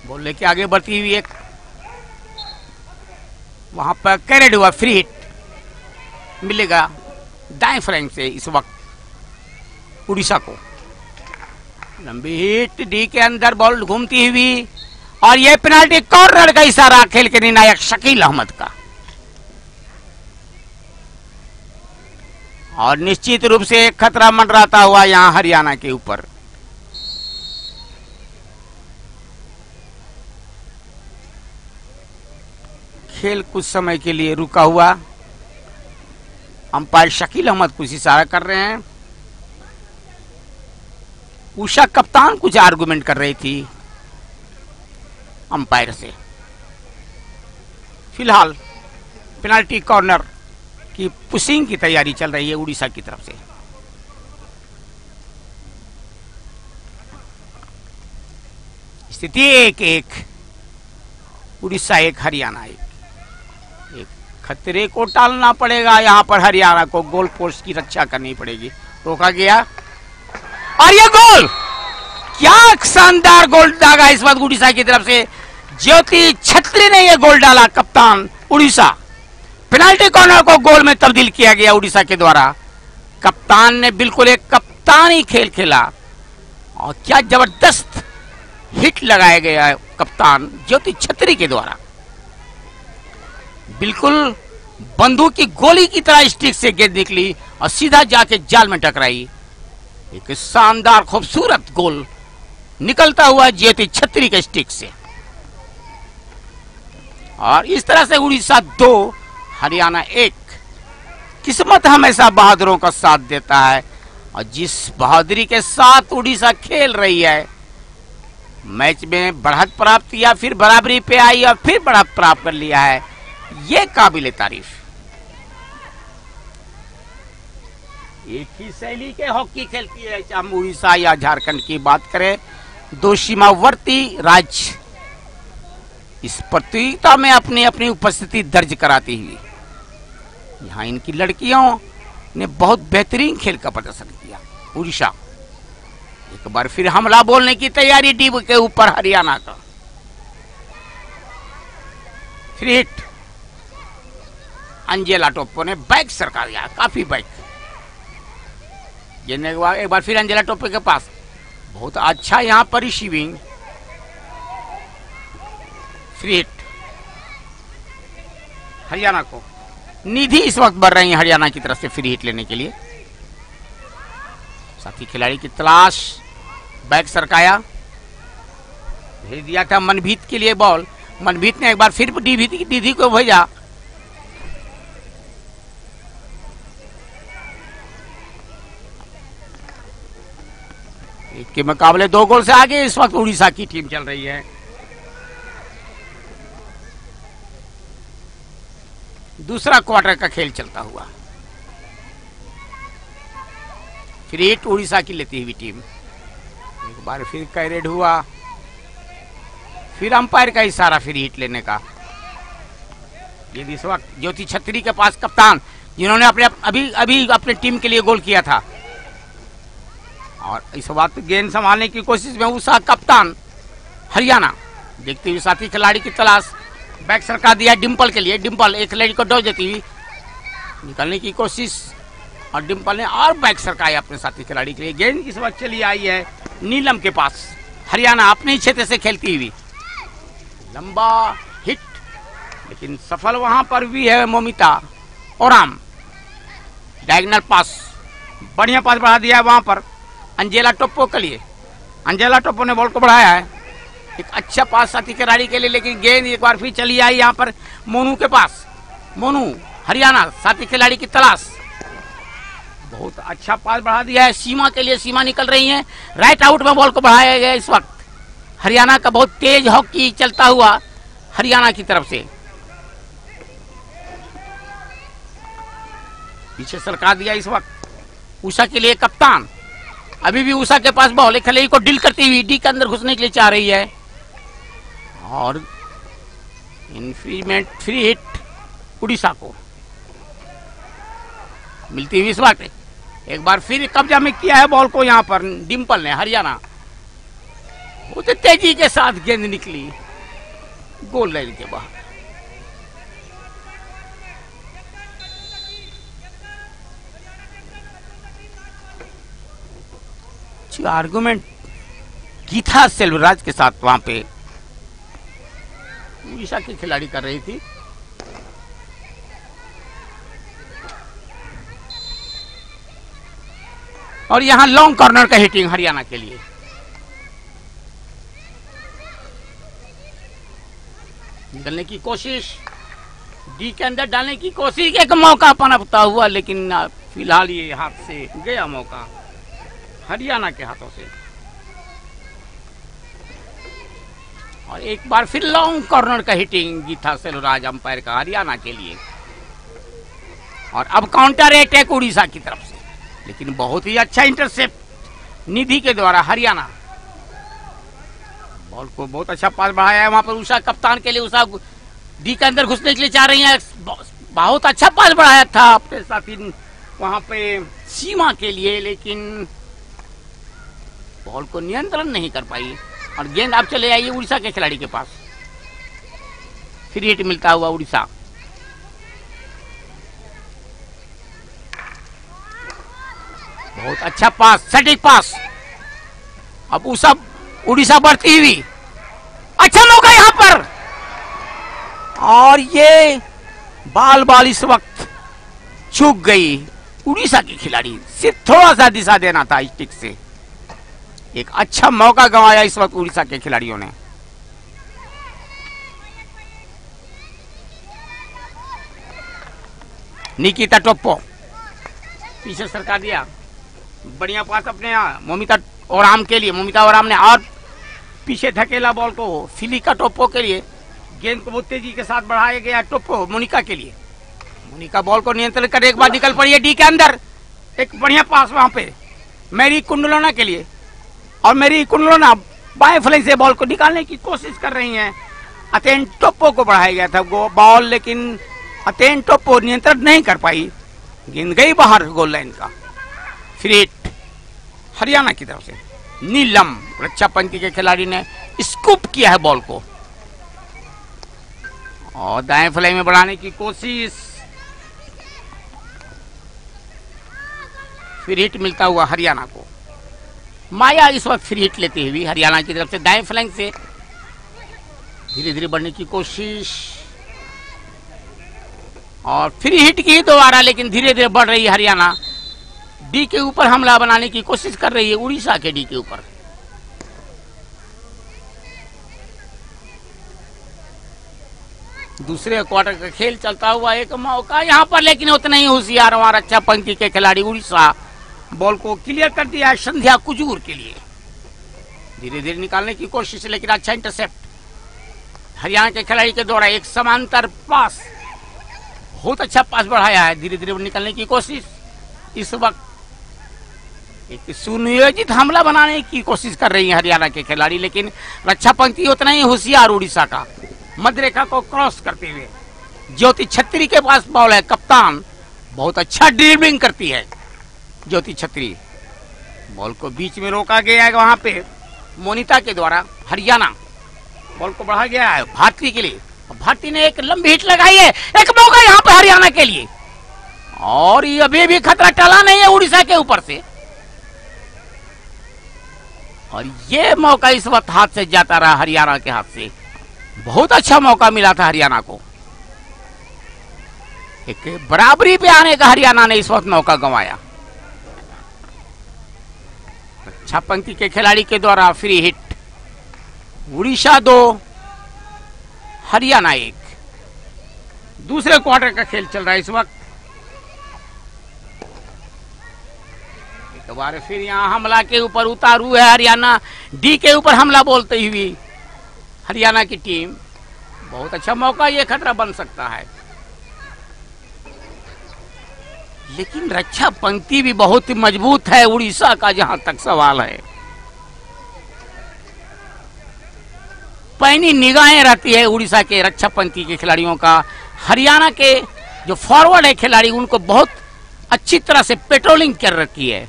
बॉल लेके आगे बढ़ती हुई, एक वहां पर कैरेड हुआ, फ्री हिट मिलेगा दाएं फ्लैंग से इस वक्त उड़ीसा को। लंबी हिट, डी के अंदर बॉल घूमती हुई और यह पेनाल्टी कॉर्नर का इशारा खेल के निर्णायक शकील अहमद का। और निश्चित रूप से खतरा मंडराता हुआ यहां हरियाणा के ऊपर। खेल कुछ समय के लिए रुका हुआ। अंपायर शकील अहमद कुछ इशारा कर रहे हैं। उषा कप्तान कुछ आर्गुमेंट कर रही थी अंपायर से। फिलहाल पेनाल्टी कॉर्नर की पुशिंग की तैयारी चल रही है उड़ीसा की तरफ से। स्थिति 1-1, उड़ीसा 1 हरियाणा 1। खतरे को टालना पड़ेगा यहां पर हरियाणा को, गोल पोस्ट की रक्षा करनी पड़ेगी। रोका गया और ये गोल, क्या शानदार गोल दागा इस बार उड़ीसा की तरफ से। ज्योति छत्री ने यह गोल डाला, कप्तान उड़ीसा। पेनाल्टी कॉर्नर को गोल में तब्दील किया गया उड़ीसा के द्वारा। कप्तान ने बिल्कुल एक कप्तानी खेल खेला और क्या जबरदस्त हिट लगाया गया है कप्तान ज्योति छत्री के द्वारा। बिल्कुल बंदूक की गोली की तरह स्टिक से गेंद निकली और सीधा जाके जाल में टकराई। एक शानदार खूबसूरत गोल निकलता हुआ ज्योति छत्री के स्टिक से। और इस तरह से उड़ीसा 2 हरियाणा 1। किस्मत हमेशा बहादुरों का साथ देता है। और जिस बहादुरी के साथ उड़ीसा खेल रही है, मैच में बढ़त प्राप्त किया, फिर बराबरी पे आई और फिर बढ़त प्राप्त कर लिया है, ये काबिल तारीफ। एक ही शैली के हॉकी खेलती है, चाहे हम उड़ीसा या झारखंड की बात करें। दो सीमावर्ती राज्य इस प्रतियोगिता में अपनी अपनी उपस्थिति दर्ज कराती हुई, यहाँ इनकी लड़कियों ने बहुत बेहतरीन खेल का प्रदर्शन किया। उड़ीसा एक बार फिर हमला बोलने की तैयारी टीम के ऊपर हरियाणा का। फ्री हिट, अंजेला टोप्पो ने बैक सरका दिया, काफी बैक। एक बार फिर अंजेला टोप्पो के पास बहुत अच्छा यहाँ पर रिसीविंग। फ्री हिट हरियाणा को। निधि इस वक्त बढ़ रही है हरियाणा की तरफ से फ्री हिट लेने के लिए। साथी खिलाड़ी की तलाश, बैक सरकाया, भेज दिया था मनभीत के लिए बॉल। मनभीत ने एक बार फिर निधि को भेजा। एक के मुकाबले 2 गोल से आगे इस वक्त उड़ीसा की टीम चल रही है। दूसरा क्वार्टर का खेल चलता हुआ। फ्री हिट उड़ीसा की लेती हुई टीम। एक बार फिर कैरेड हुआ, फिर अंपायर का इशारा फ्री हिट लेने का। ये इस वक्त ज्योति छत्री के पास कप्तान, जिन्होंने अभी अपने टीम के लिए गोल किया था, और इस वक्त गेंद संभालने की कोशिश में उषा कप्तान हरियाणा। देखते हुए साथी खिलाड़ी की तलाश, बैक सरका दिया डिंपल के लिए। डिंपल एक खिलाड़ी को डॉज देती हुई निकलने की कोशिश, और डिंपल ने और बैक सरकाया अपने साथी खिलाड़ी के लिए। गेंद इस वक्त चली आई है नीलम के पास। हरियाणा अपने ही क्षेत्र से खेलती हुई, लंबा हिट, लेकिन सफल वहां पर भी है मोमिता ओराम। डायगोनल पास, बढ़िया पास बढ़ा दिया है वहां पर अंजेला टोप्पो के लिए। अंजेला टोप्पो ने बॉल को बढ़ाया है, एक अच्छा पास साथी खिलाड़ी के लिए, लेकिन गेंद एक बार फिर चली आई यहाँ पर मोनू के पास। मोनू हरियाणा साथी खिलाड़ी की तलाश, बहुत अच्छा पास बढ़ा दिया है सीमा के लिए। सीमा निकल रही है, राइट आउट में बॉल को बढ़ाया गया। इस वक्त हरियाणा का बहुत तेज हॉकी चलता हुआ हरियाणा की तरफ से। पीछे सरका दिया इस वक्त उषा के लिए कप्तान। अभी भी उषा के पास बॉल, एक खिलाड़ी को डील करती हुई डी के अंदर घुसने के लिए चाह रही है, और इन्फ्रीमेंट फ्री हिट उड़ीसा को मिलती हुई इस वक्त। एक बार फिर कब्जा में किया है बॉल को यहाँ पर डिंपल ने। हरियाणा बहुत तेजी के साथ गेंद निकली गोल लाइन के बाहर। आर्गुमेंट गीता सेल्वराज के साथ वहां पे उड़ीसा की खिलाड़ी कर रही थी। और यहां लॉन्ग कॉर्नर का हिटिंग हरियाणा के लिए। निकलने की कोशिश, डी के अंदर डालने की कोशिश, एक मौका पनपता हुआ, लेकिन फिलहाल ये हाथ से गया मौका हरियाणा के हाथों से। और एक बार फिर लॉन्ग कॉर्नर का हिटिंग गीता सेल्वराज अंपायर का हरियाणा के लिए। और अब काउंटर अटैक उड़ीसा की तरफ से, लेकिन बहुत ही अच्छा इंटरसेप्ट निधि के द्वारा हरियाणा। बॉल को बहुत अच्छा पास बढ़ाया है वहां पर उषा कप्तान के लिए। उषा डी के अंदर घुसने के लिए चाह रही है, बहुत अच्छा पास बढ़ाया था अपने साथी वहां पे सीमा के लिए, लेकिन बॉल को नियंत्रण नहीं कर पाई, और गेंद अब चले आई उड़ीसा के खिलाड़ी के पास। फ्री हिट मिलता हुआ उड़ीसा। बहुत अच्छा पास, सटीक पास। अब उड़ीसा बढ़ती हुई, अच्छा मौका यहां पर, और ये बाल इस वक्त चूक गई उड़ीसा की खिलाड़ी। सिर्फ थोड़ा सा दिशा देना था स्टिक से। एक अच्छा मौका गंवाया इस वक्त उड़ीसा के खिलाड़ियों ने। निकिता टोप्पो पीछे सरका दिया, बढ़िया पास अपने मोमिता ओराम के लिए, मोमिता ओराम ने और पीछे धकेला बॉल को फिलिका टोप्पो के लिए। गेंद को बहुत तेजी के साथ बढ़ाया गया टोप्पो मोनिका के लिए। मोनिका बॉल को नियंत्रण कर एक बार निकल पड़ी है डी के अंदर। एक बढ़िया पास वहां पे मैरी कुंडलोना के लिए, और मैरी कुंडलोना बाएं फ्लैंक से बॉल को निकालने की कोशिश कर रही हैं। अतेन टोप्पो को बढ़ाया गया था बॉल, लेकिन अतेन टोप्पो नियंत्रण नहीं कर पाई, गेंद गई बाहर गोल लाइन का। फ्री हिट हरियाणा की तरफ से। नीलम रक्षा पंक्ति के खिलाड़ी ने स्कूप किया है बॉल को और दाएं फ्लाई में बढ़ाने की कोशिश। फ्री हिट मिलता हुआ हरियाणा को। माया इस वक्त फ्री हिट लेती हुई हरियाणा की तरफ से दाएं फ्लैंक से धीरे धीरे बढ़ने की कोशिश, और फ्री हिट की दोबारा, लेकिन धीरे धीरे बढ़ रही है हरियाणा। डी के ऊपर हमला बनाने की कोशिश कर रही है उड़ीसा के डी के ऊपर। दूसरे क्वार्टर का खेल चलता हुआ एक मौका यहां पर, लेकिन उतना ही होशियार वहां रक्षा पंक्ति के खिलाड़ी उड़ीसा बॉल को क्लियर कर दिया है संध्या कुजूर के लिए। धीरे धीरे निकालने की कोशिश, लेकिन अच्छा इंटरसेप्ट हरियाणा के खिलाड़ी के द्वारा। एक समांतर पास, बहुत अच्छा पास बढ़ाया है। धीरे धीरे निकलने की कोशिश। इस वक्त एक सुनियोजित हमला बनाने की कोशिश कर रही है हरियाणा के खिलाड़ी, लेकिन रक्षा पंक्ति उतना ही होशियार उड़ीसा का। मध्य रेखा को क्रॉस करते हुए ज्योति छत्री के पास बॉल है। कप्तान बहुत अच्छा ड्रिबलिंग करती है ज्योति छत्री। बॉल को बीच में रोका गया है वहां पे मोनिता के द्वारा। हरियाणा बॉल को बढ़ा गया है भारती के लिए। भारती ने एक लंबी हिट लगाई है, एक मौका यहाँ पे हरियाणा के लिए, और ये अभी भी खतरा टला नहीं है उड़ीसा के ऊपर से। और ये मौका इस वक्त हाथ से जाता रहा हरियाणा के हाथ से। बहुत अच्छा मौका मिला था हरियाणा को। एक बराबरी पे आने का हरियाणा ने इस वक्त मौका गंवाया। रक्षा पंक्ति के खिलाड़ी के द्वारा फ्री हिट। उड़ीसा 2 हरियाणा 1। दूसरे क्वार्टर का खेल चल रहा है इस वक्त। एक बार फिर यहां हमला के ऊपर उतारू है हरियाणा। डी के ऊपर हमला बोलते हुए हरियाणा की टीम। बहुत अच्छा मौका, ये खतरा बन सकता है, लेकिन रक्षा पंक्ति भी बहुत ही मजबूत है उड़ीसा का, जहां तक सवाल है। पैनी निगाहें रहती है उड़ीसा के रक्षा पंक्ति के खिलाड़ियों का। हरियाणा के जो फॉरवर्ड है खिलाड़ी, उनको बहुत अच्छी तरह से पेट्रोलिंग कर रखी है।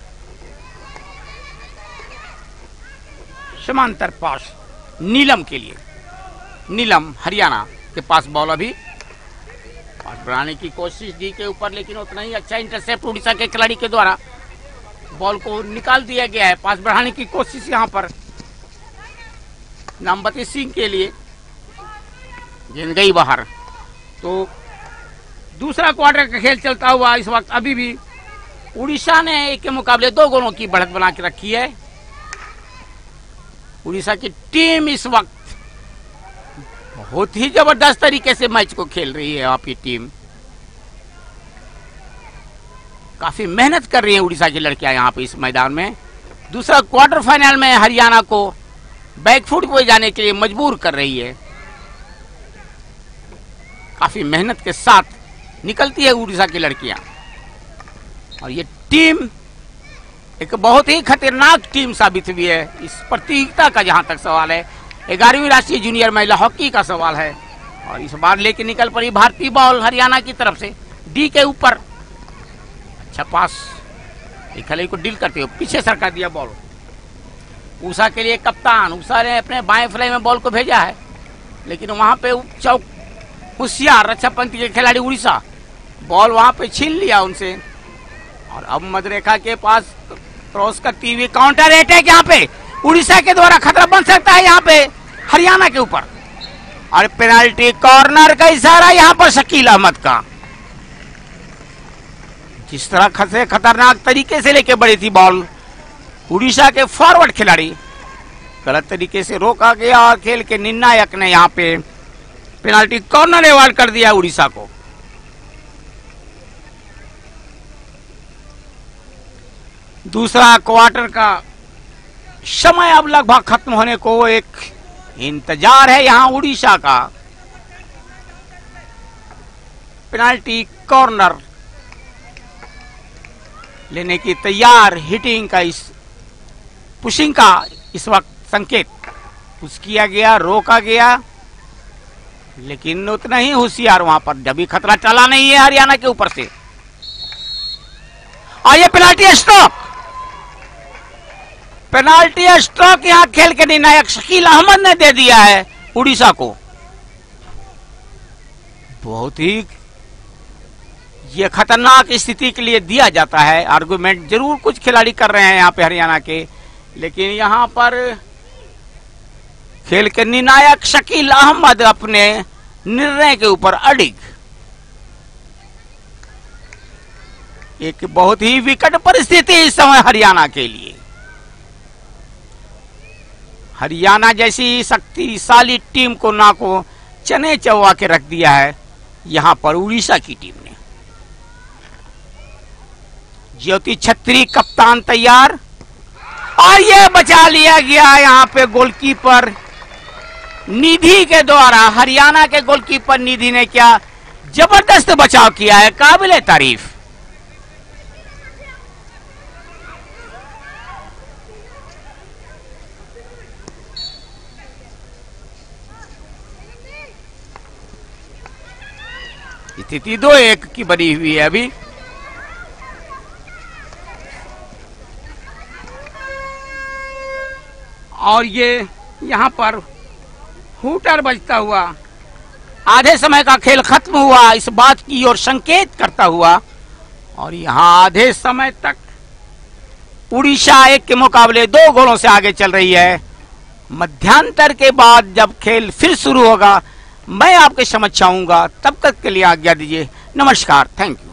समांतर पास नीलम के लिए। नीलम हरियाणा के पास बॉल अभी पास बढ़ाने की कोशिश डी के ऊपर, लेकिन उतना ही अच्छा इंटरसेप्ट उड़ीसा के खिलाड़ी के द्वारा। बॉल को निकाल दिया गया है। पास बढ़ाने की कोशिश यहां पर नामवती सिंह के लिए, गेंद गई बाहर। तो दूसरा क्वार्टर का खेल चलता हुआ इस वक्त अभी भी उड़ीसा ने एक के मुकाबले 2 गोलों की बढ़त बना के रखी है। उड़ीसा की टीम इस वक्त बहुत ही जबरदस्त तरीके से मैच को खेल रही है। आपकी टीम काफी मेहनत कर रही है उड़ीसा की लड़कियां यहां पे इस मैदान में। दूसरा क्वार्टर फाइनल में हरियाणा को बैकफुट पे जाने के लिए मजबूर कर रही है। काफी मेहनत के साथ निकलती है उड़ीसा की लड़कियां, और ये टीम एक बहुत ही खतरनाक टीम साबित हुई है। इस प्रतियोगिता का जहां तक सवाल है, 11वीं राष्ट्रीय जूनियर महिला हॉकी का सवाल है, और इस बार लेके निकल पड़ी भारतीय बॉल हरियाणा की तरफ से डी के ऊपर। अच्छा पास, एक खिलाड़ी को डील करते हुए पीछे सरका दिया बॉल। उषा के लिए कप्तान, उषा ने अपने बाएं फ्लाई में बॉल को भेजा है, लेकिन वहां पे चौक होशियार रक्षा पंक्ति के खिलाड़ी उड़ीसा बॉल वहां पे छीन लिया उनसे, और अब मधुरेखा के पास क्रॉस करती हुई काउंटर अटैक यहाँ पे उड़ीसा के द्वारा खतरा बन सकता है यहाँ पे हरियाणा के ऊपर। और पेनाल्टी कॉर्नर का इशारा यहाँ पर शकील अहमद का। जिस तरह से खतरनाक तरीके से लेके बढ़ी थी बॉल उड़ीसा के फॉरवर्ड खिलाड़ी, गलत तरीके से रोका गया और खेल के निर्णायक ने यहाँ पे पेनाल्टी कॉर्नर अवार्ड कर दिया उड़ीसा को। दूसरा क्वार्टर का समय अब लगभग खत्म होने को एक इंतजार है यहां उड़ीसा का। पेनाल्टी कॉर्नर लेने की तैयार, हिटिंग का इस पुशिंग का इस वक्त संकेत पुश किया गया, रोका गया, लेकिन उतना ही होशियार वहां पर, जब भी खतरा टला नहीं है हरियाणा के ऊपर से। और ये पेनाल्टी स्ट्रोक, पेनाल्टी स्ट्रोक यहां खेल के निर्णायक शकील अहमद ने दे दिया है उड़ीसा को। बहुत ही ये खतरनाक स्थिति के लिए दिया जाता है। आर्गुमेंट जरूर कुछ खिलाड़ी कर रहे हैं यहां पे हरियाणा के, लेकिन यहां पर खेल के निर्णायक शकील अहमद अपने निर्णय के ऊपर अडिग। एक बहुत ही विकट परिस्थिति इस समय हरियाणा के लिए। हरियाणा जैसी शक्तिशाली टीम को ना को चने चौवा के रख दिया है यहां पर उड़ीसा की टीम ने। ज्योति छत्री कप्तान तैयार, और यह बचा लिया गया यहां पे गोलकीपर निधि के द्वारा। हरियाणा के गोलकीपर निधि ने क्या जबरदस्त बचाव किया है, काबिले तारीफ। स्थिति 2-1 की बनी हुई है अभी। और ये यहां पर हूटर बजता हुआ आधे समय का खेल खत्म हुआ, इस बात की ओर संकेत करता हुआ। और यहां आधे समय तक उड़ीसा 1 के मुकाबले 2 गोलों से आगे चल रही है। मध्यांतर के बाद जब खेल फिर शुरू होगा मैं आपके समक्ष आऊंगा, तब तक के लिए आज्ञा दीजिए। नमस्कार, थैंक यू।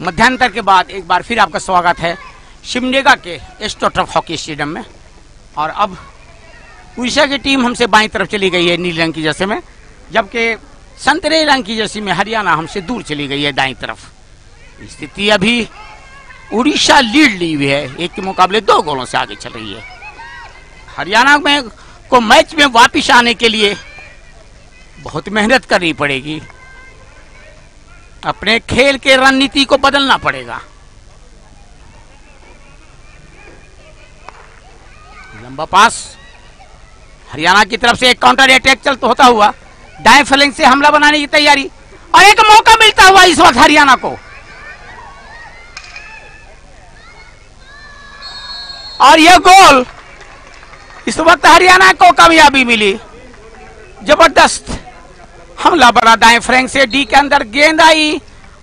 मध्यांतर के बाद एक बार फिर आपका स्वागत है सिमडेगा के एस्ट्रोटर्फ हॉकी स्टेडियम में। और अब उड़ीसा की टीम हमसे बाईं तरफ चली गई है नीले रंग की जर्सी में, जबकि संतरे रंग की जर्सी में हरियाणा हमसे दूर चली गई है दाईं तरफ। स्थिति अभी उड़ीसा लीड ली हुई है, एक के मुकाबले 2 गोलों से आगे चल रही है। हरियाणा में को मैच में वापिस आने के लिए बहुत मेहनत करनी पड़ेगी, अपने खेल के रणनीति को बदलना पड़ेगा। लंबा पास हरियाणा की तरफ से एक काउंटर अटैक चलता होता हुआ दाएं फ्लैंक से हमला बनाने की तैयारी, और एक मौका मिलता हुआ इस वक्त हरियाणा को, और यह गोल इस वक्त हरियाणा को कामयाबी मिली। जबरदस्त हमला बना दाएं फ्लैंक से, डी के अंदर गेंद आई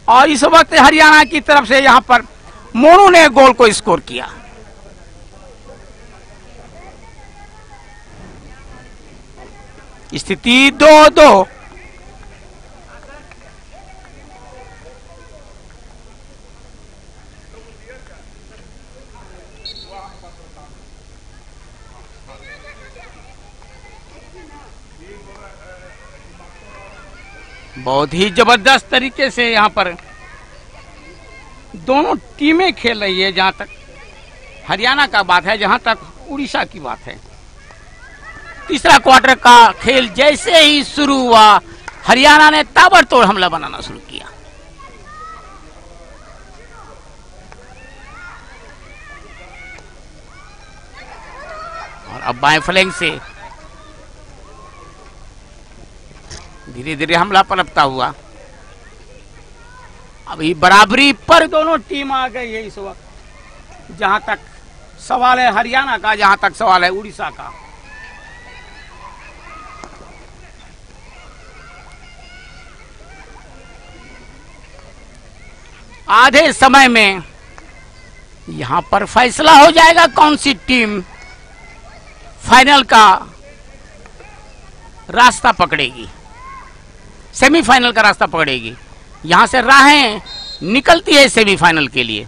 और इस वक्त हरियाणा की तरफ से यहां पर मोनू ने गोल को स्कोर किया। स्थिति 2-2। बहुत ही जबरदस्त तरीके से यहां पर दोनों टीमें खेल रही है, जहां तक हरियाणा का बात है, जहां तक उड़ीसा की बात है। तीसरा क्वार्टर का खेल जैसे ही शुरू हुआ, हरियाणा ने ताबड़तोड़ हमला बनाना शुरू किया। और अब बाएं फ्लैंक से धीरे धीरे हमला पनपता हुआ, अभी बराबरी पर दोनों टीम आ गई है इस वक्त। जहां तक सवाल है हरियाणा का, जहां तक सवाल है उड़ीसा का। आधे समय में यहां पर फैसला हो जाएगा कौन सी टीम फाइनल का रास्ता पकड़ेगी, सेमीफाइनल का रास्ता पकड़ेगी। यहां से राहें निकलती है सेमीफाइनल के लिए,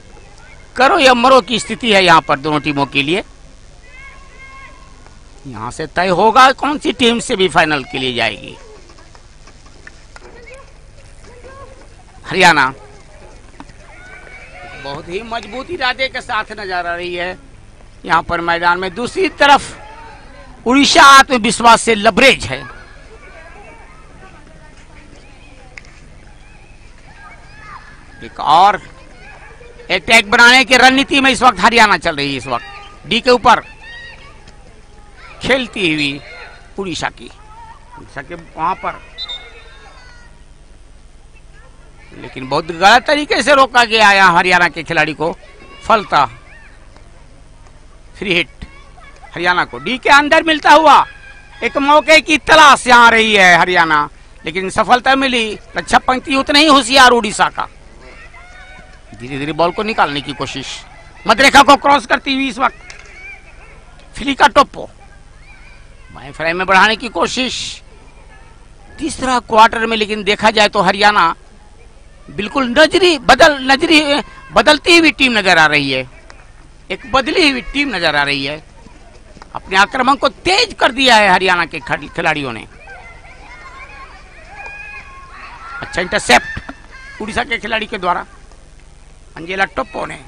करो या मरो की स्थिति है यहां पर दोनों टीमों के लिए। यहां से तय होगा कौन सी टीम सेमीफाइनल के लिए जाएगी। हरियाणा बहुत ही मजबूत इरादे के साथ नजर आ रही है यहां पर मैदान में। दूसरी तरफ उड़ीसा आत्मविश्वास से लबरेज है। एक और अटैक बनाने की रणनीति में इस वक्त हरियाणा चल रही है। इस वक्त डी के ऊपर खेलती हुई उड़ीसा के वहां पर, लेकिन बहुत गलत तरीके से रोका गया यहाँ हरियाणा के खिलाड़ी को। फलता फ्री हिट हरियाणा को, डी के अंदर मिलता हुआ एक मौके की तलाश यहाँ रही है हरियाणा, लेकिन सफलता मिली। रक्षा पंक्ति उतने ही होशियार उड़ीसा का, धीरे धीरे बॉल को निकालने की कोशिश, मध्यरेखा को क्रॉस करती हुई इस वक्त फिलिका टोप्पो बाएं फ्रेम में बढ़ाने की कोशिश तीसरा क्वार्टर में। लेकिन देखा जाए तो हरियाणा बिल्कुल नजरी बदलती हुई टीम नजर आ रही है, एक बदली हुई टीम नजर आ रही है। अपने आक्रमण को तेज कर दिया है हरियाणा के खिलाड़ियों ने। अच्छा इंटरसेप्ट उड़ीसा के खिलाड़ी के द्वारा, अंजेला टोप्पो ने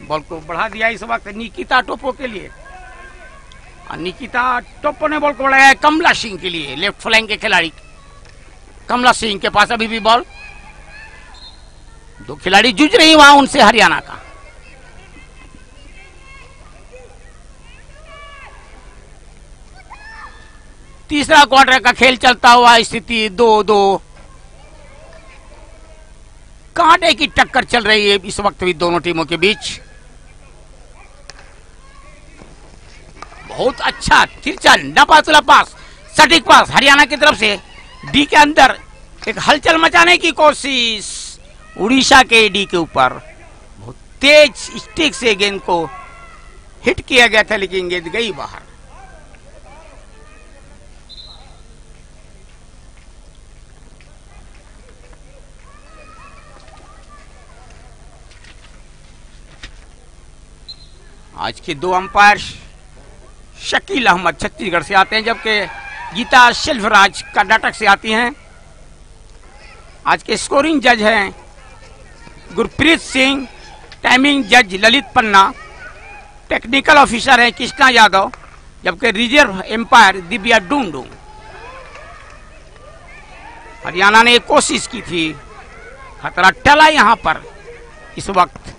बॉल को बढ़ा दिया इस वक्त निकिता टोप्पो के लिए, और निकिता टोप्पो ने बॉल को बढ़ाया कमला सिंह के लिए, लेफ्ट फ्लैंक के खिलाड़ी कमला सिंह के पास अभी भी बॉल। दो खिलाड़ी जूझ रही वहां उनसे हरियाणा का। तीसरा क्वार्टर का खेल चलता हुआ, स्थिति 2-2। कांटे की टक्कर चल रही है इस वक्त भी दोनों टीमों के बीच। बहुत अच्छा तिरछा नपातुला पास, सटीक पास हरियाणा की तरफ से, डी के अंदर एक हलचल मचाने की कोशिश उड़ीसा के डी के ऊपर। बहुत तेज स्टिक से गेंद को हिट किया गया था, लेकिन गेंद गई बाहर। आज के दो अंपायर शकील अहमद छत्तीसगढ़ से आते हैं, जबकि गीता शेल्वराज कर्नाटक से आती हैं। आज के स्कोरिंग जज हैं गुरप्रीत सिंह, टाइमिंग जज ललित पन्ना, टेक्निकल ऑफिसर है कृष्णा यादव, जबकि रिजर्व एम्पायर दिव्या डूंडू। हरियाणा ने एक कोशिश की थी, खतरा टला यहां पर इस वक्त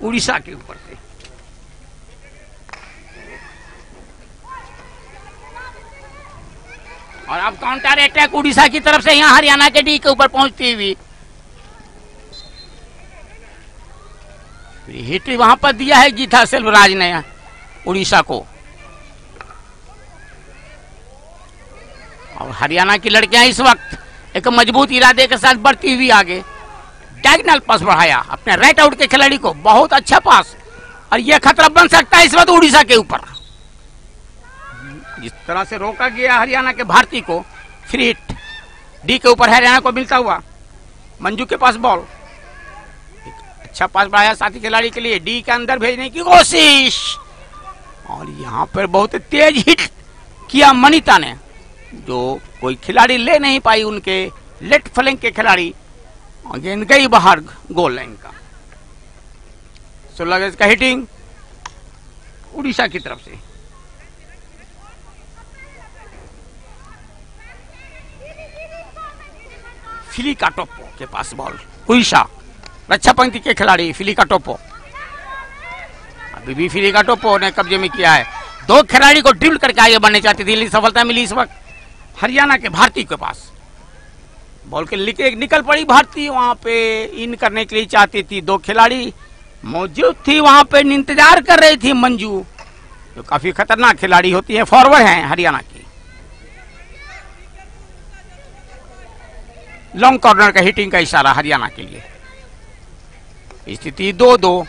उड़ीसा के ऊपर से। और अब काउंटर अटैक उड़ीसा की तरफ से यहां हरियाणा के डी के ऊपर पहुंचती हुई। हिट वहां पर दिया है गीता शेल्वराज ने उड़ीसा को। और हरियाणा की लड़कियां इस वक्त एक मजबूत इरादे के साथ बढ़ती हुई आगे। डायगोनल पास बढ़ाया अपने राइट आउट के खिलाड़ी को, बहुत अच्छा पास, और यह खतरा बन सकता है इस वक्त उड़ीसा के ऊपर। जिस तरह से रोका गया हरियाणा के भारती को, फ्री हिट डी के ऊपर हरियाणा को मिलता हुआ। मंजू के पास बॉल, अच्छा पास बढ़ाया साथी खिलाड़ी के लिए, डी के अंदर भेजने की कोशिश, और यहां पर बहुत तेज हिट किया मनीता ने, जो कोई खिलाड़ी ले नहीं पाई उनके लेफ्ट फ्लैंक के खिलाड़ी, और गेंद गई बाहर गोल लाइन का। 16 गज का हिटिंग उड़ीसा की तरफ से। फिलिका टोप्पो के पास बॉल, उड़ीसा रक्षा पंक्ति के खिलाड़ी फिलिका टोप्पो। अभी भी फिलिका टोप्पो ने कब्जे में किया है, दो खिलाड़ी को ड्रिबल करके आगे बढ़ने चाहती थी, लेकिन सफलता मिली इस वक्त हरियाणा के भारती के पास। बॉल के निकल पड़ी भारती, वहां पे इन करने के लिए चाहती थी, दो खिलाड़ी मौजूद थी वहां पे, इंतजार कर रही थी मंजू, जो काफी खतरनाक खिलाड़ी होती है, फॉरवर्ड हैं हरियाणा की। लॉन्ग कॉर्नर का हिटिंग का इशारा हरियाणा के लिए। स्थिति 2-2।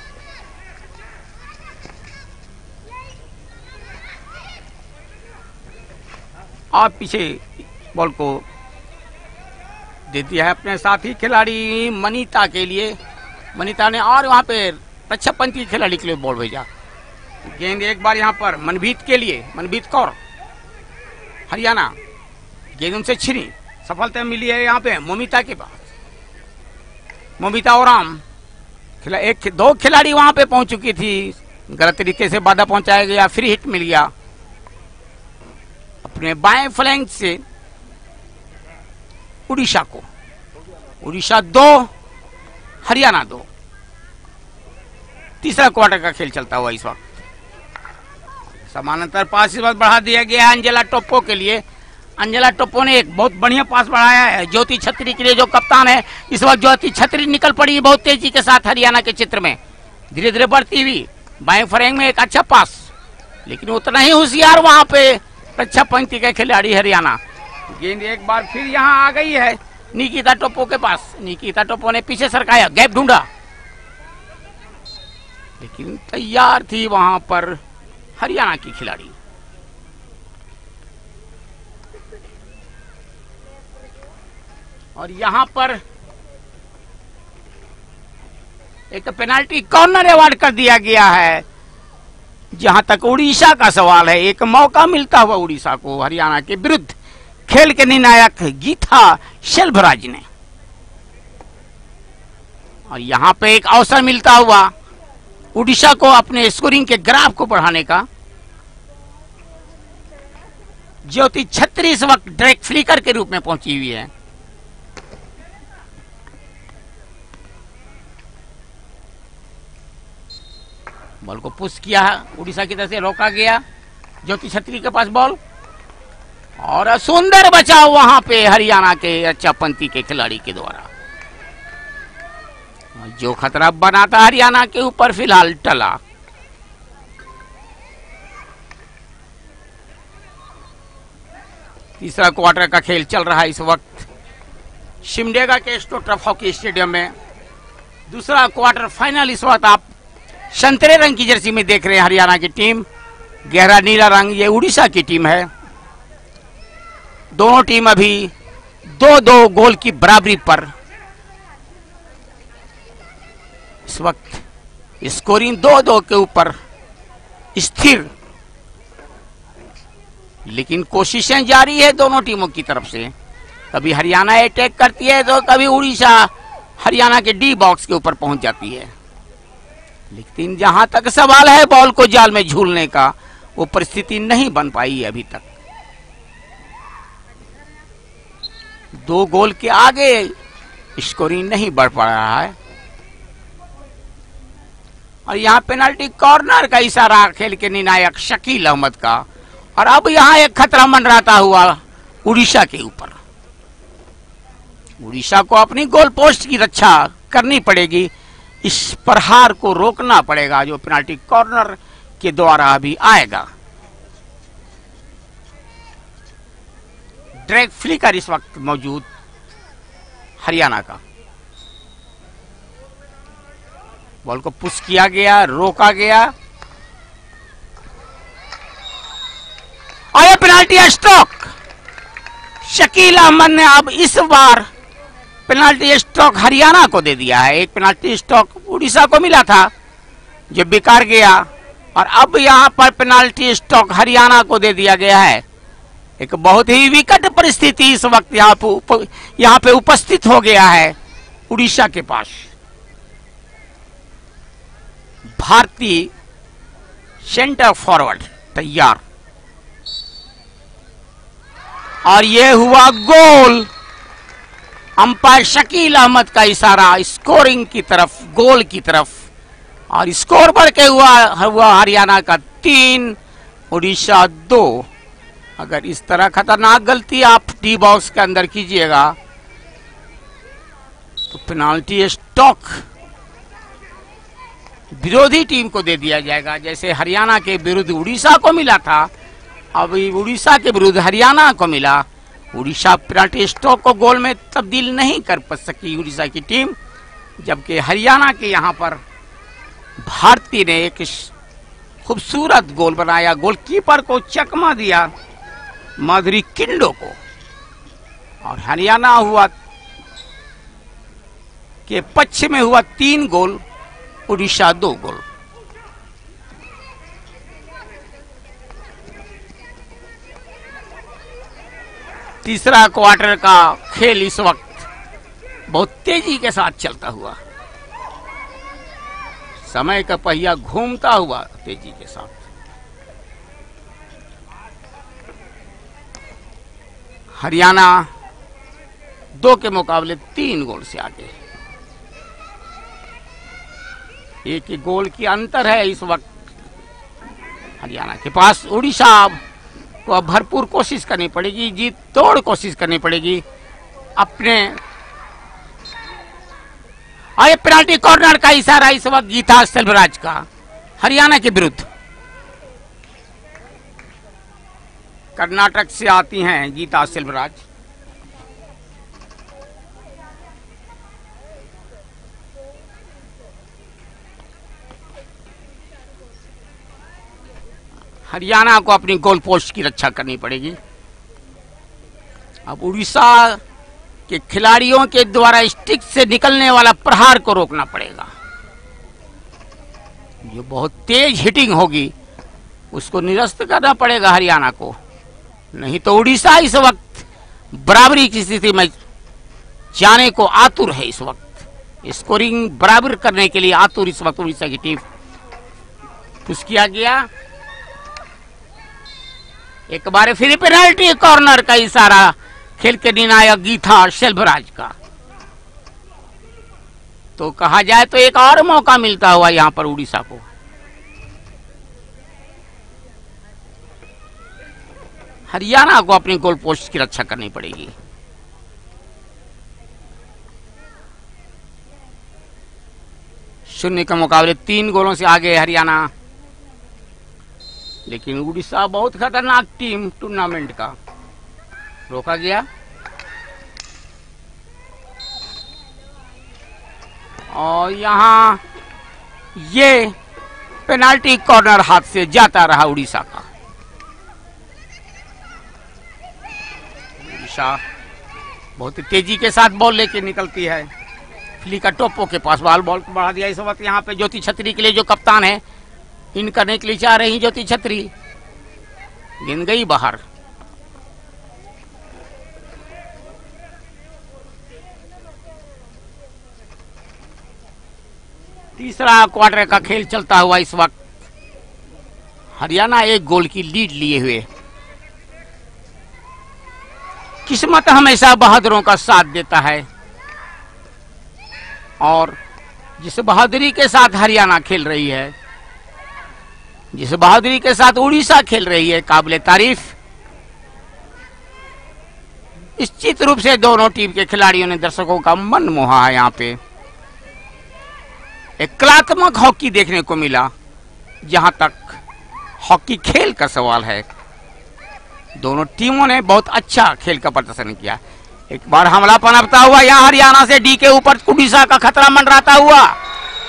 और पीछे बॉल को दे दिया है अपने साथी खिलाड़ी मनीता के लिए। मनीता ने और वहां पे रक्षा पंथी खिलाड़ी के लिए बॉल भेजा। गेंद एक बार यहां पर मनभीत के लिए, मनभीत कौर हरियाणा, गेंद उनसे छिनी, सफलता मिली है यहां पे मोमिता के पास। मोमिता ओराम, दो खिलाड़ी वहां पे पहुंच चुकी थी, गलत तरीके से बाधा पहुंचाया गया, फ्री हिट मिल गया अपने बाएं फ्लैंक से उड़ीसा को। उड़ीसा 2 हरियाणा 2। तीसरा क्वार्टर का खेल चलता हुआ इस वक्त। समानांतर पास इस वक्त बढ़ा दिया गया है अंजेला टोप्पो के लिए। अंजेला टोप्पो ने एक बहुत बढ़िया पास बढ़ाया है ज्योति छत्री के लिए, जो कप्तान है इस वक्त। ज्योति छत्री निकल पड़ी बहुत तेजी के साथ हरियाणा के चित्र में, धीरे धीरे बढ़ती हुई बाएं फ्लैंक में एक अच्छा पास, लेकिन उतना ही होशियार वहां पे रक्षा पंक्ति के खिलाड़ी हरियाणा। गेंद एक बार फिर यहां आ गई है निकिता टोप्पो के पास। निकिता टोप्पो ने पीछे सरकाया, गैप ढूंढा, लेकिन तैयार थी वहां पर हरियाणा की खिलाड़ी। और यहां पर एक पेनाल्टी कॉर्नर अवार्ड कर दिया गया है। जहां तक उड़ीसा का सवाल है, एक मौका मिलता हुआ उड़ीसा को हरियाणा के विरुद्ध खेल के निर्णायक गीता शेल्वराज ने, और यहां पे एक अवसर मिलता हुआ उड़ीसा को अपने स्कोरिंग के ग्राफ को बढ़ाने का। ज्योति छत्री इस वक्त ड्रैग फ्लिकर के रूप में पहुंची हुई है। बॉल को पुश किया, उड़ीसा की तरफ से रोका गया, ज्योति छत्री के पास बॉल, और सुंदर बचाव वहां पे हरियाणा के अच्छा पंथी के खिलाड़ी के द्वारा। जो खतरा बना था हरियाणा के ऊपर फिलहाल टला। तीसरा क्वार्टर का खेल चल रहा है इस वक्त शिमडेगा के एस्ट्रोटर्फ हॉकी स्टेडियम में। दूसरा क्वार्टर फाइनल इस वक्त आप संतरे रंग की जर्सी में देख रहे हैं हरियाणा की टीम, गहरा नीला रंग ये उड़ीसा की टीम है। दोनों टीम अभी 2-2 गोल की बराबरी पर इस वक्त स्कोरिंग 2-2 के ऊपर स्थिर, लेकिन कोशिशें जारी है दोनों टीमों की तरफ से। कभी हरियाणा अटैक करती है तो कभी उड़ीसा हरियाणा के डी बॉक्स के ऊपर पहुंच जाती है। लेकिन जहां तक सवाल है बॉल को जाल में झूलने का, वो परिस्थिति नहीं बन पाई है अभी तक। 2 गोल के आगे स्कोरिंग नहीं बढ़ पा रहा है। और यहां पेनाल्टी कॉर्नर का इशारा खेल के निर्णायक शकील अहमद का। और अब यहां एक खतरा मंडराता हुआ उड़ीसा के ऊपर। उड़ीसा को अपनी गोल पोस्ट की रक्षा करनी पड़ेगी, इस प्रहार को रोकना पड़ेगा जो पेनाल्टी कॉर्नर के द्वारा अभी आएगा। ड्रैग फ्लिकर इस वक्त मौजूद हरियाणा का। बॉल को पुश किया गया, रोका गया और ये पेनाल्टी स्ट्रोक। शकील अहमद ने अब इस बार पेनाल्टी स्ट्रोक हरियाणा को दे दिया है। एक पेनाल्टी स्ट्रोक उड़ीसा को मिला था जो बेकार गया, और अब यहां पर पेनाल्टी स्ट्रोक हरियाणा को दे दिया गया है। एक बहुत ही विकट परिस्थिति इस वक्त यहां पे उपस्थित हो गया है उड़ीसा के पास। भारतीय सेंटर फॉरवर्ड तैयार, और यह हुआ गोल। अंपायर शकील अहमद का इशारा स्कोरिंग की तरफ, गोल की तरफ, और स्कोर बढ़ के हुआ हरियाणा का 3 उड़ीसा 2। अगर इस तरह खतरनाक गलती आप डी बॉक्स के अंदर कीजिएगा तो पेनाल्टी स्ट्रोक विरोधी टीम को दे दिया जाएगा, जैसे हरियाणा के विरुद्ध उड़ीसा को मिला था। अभी उड़ीसा के विरुद्ध हरियाणा को मिला। उड़ीसा पेनाल्टी स्ट्रोक को गोल में तब्दील नहीं कर सकी उड़ीसा की टीम, जबकि हरियाणा के यहां पर भारती ने एक खूबसूरत गोल बनाया। गोलकीपर को चकमा दिया माधुरी किंडो को, और हरियाणा हुआ के पक्ष में हुआ 3 गोल, उड़ीसा 2 गोल। तीसरा क्वार्टर का खेल इस वक्त बहुत तेजी के साथ चलता हुआ, समय का पहिया घूमता हुआ तेजी के साथ। हरियाणा 2 के मुकाबले 3 गोल से आगे। 1 गोल की अंतर है इस वक्त हरियाणा के पास। उड़ीसा को अब भरपूर कोशिश करनी पड़ेगी, जीत तोड़ कोशिश करनी पड़ेगी अपने। और ये पेनाल्टी कॉर्नर का इशारा इस वक्त गीता सेल्वराज का हरियाणा के विरुद्ध। कर्नाटक से आती हैं गीता सेल्वराज। हरियाणा को अपनी गोल पोस्ट की रक्षा करनी पड़ेगी। अब उड़ीसा के खिलाड़ियों के द्वारा स्टिक से निकलने वाला प्रहार को रोकना पड़ेगा। जो बहुत तेज हिटिंग होगी उसको निरस्त करना पड़ेगा हरियाणा को, नहीं तो उड़ीसा इस वक्त बराबरी की स्थिति में जाने को आतुर है। इस वक्त स्कोरिंग बराबर करने के लिए आतुर इस वक्त उड़ीसा की टीम। पुश किया गया, एक बार फिर पेनाल्टी कॉर्नर का इशारा खेल के निर्णायक गीता सेल्वराज का। तो कहा जाए तो एक और मौका मिलता हुआ यहां पर उड़ीसा को। हरियाणा को अपनी गोल पोस्ट की रक्षा करनी पड़ेगी। शून्य के मुकाबले 3 गोलों से आगे हरियाणा, लेकिन उड़ीसा बहुत खतरनाक टीम टूर्नामेंट का। रोका गया और यहां ये पेनाल्टी कॉर्नर हाथ से जाता रहा उड़ीसा का। उड़ीसा बहुत तेजी के साथ बॉल लेके निकलती है फ्लिका टोप्पो के पास बॉल को बढ़ा दिया। इस वक्त यहाँ पे ज्योति छतरी के लिए जो कप्तान है, इन करने के लिए चाह रही ज्योति छतरी, गेंद गई बाहर। तीसरा क्वार्टर का खेल चलता हुआ इस वक्त हरियाणा 1 गोल की लीड लिए हुए। किस्मत हमेशा बहादुरों का साथ देता है और जिस बहादुरी के साथ हरियाणा खेल रही है, जिस बहादुरी के साथ उड़ीसा खेल रही है, काबिले तारीफ। निश्चित रूप से दोनों टीम के खिलाड़ियों ने दर्शकों का मन मोहा है। यहाँ पे एक कलात्मक हॉकी देखने को मिला। जहां तक हॉकी खेल का सवाल है, दोनों टीमों ने बहुत अच्छा खेल का प्रदर्शन किया। एक बार हमला पनपता हुआ यहां हरियाणा से डी के ऊपर उड़ीसा का खतरा मंडराता हुआ,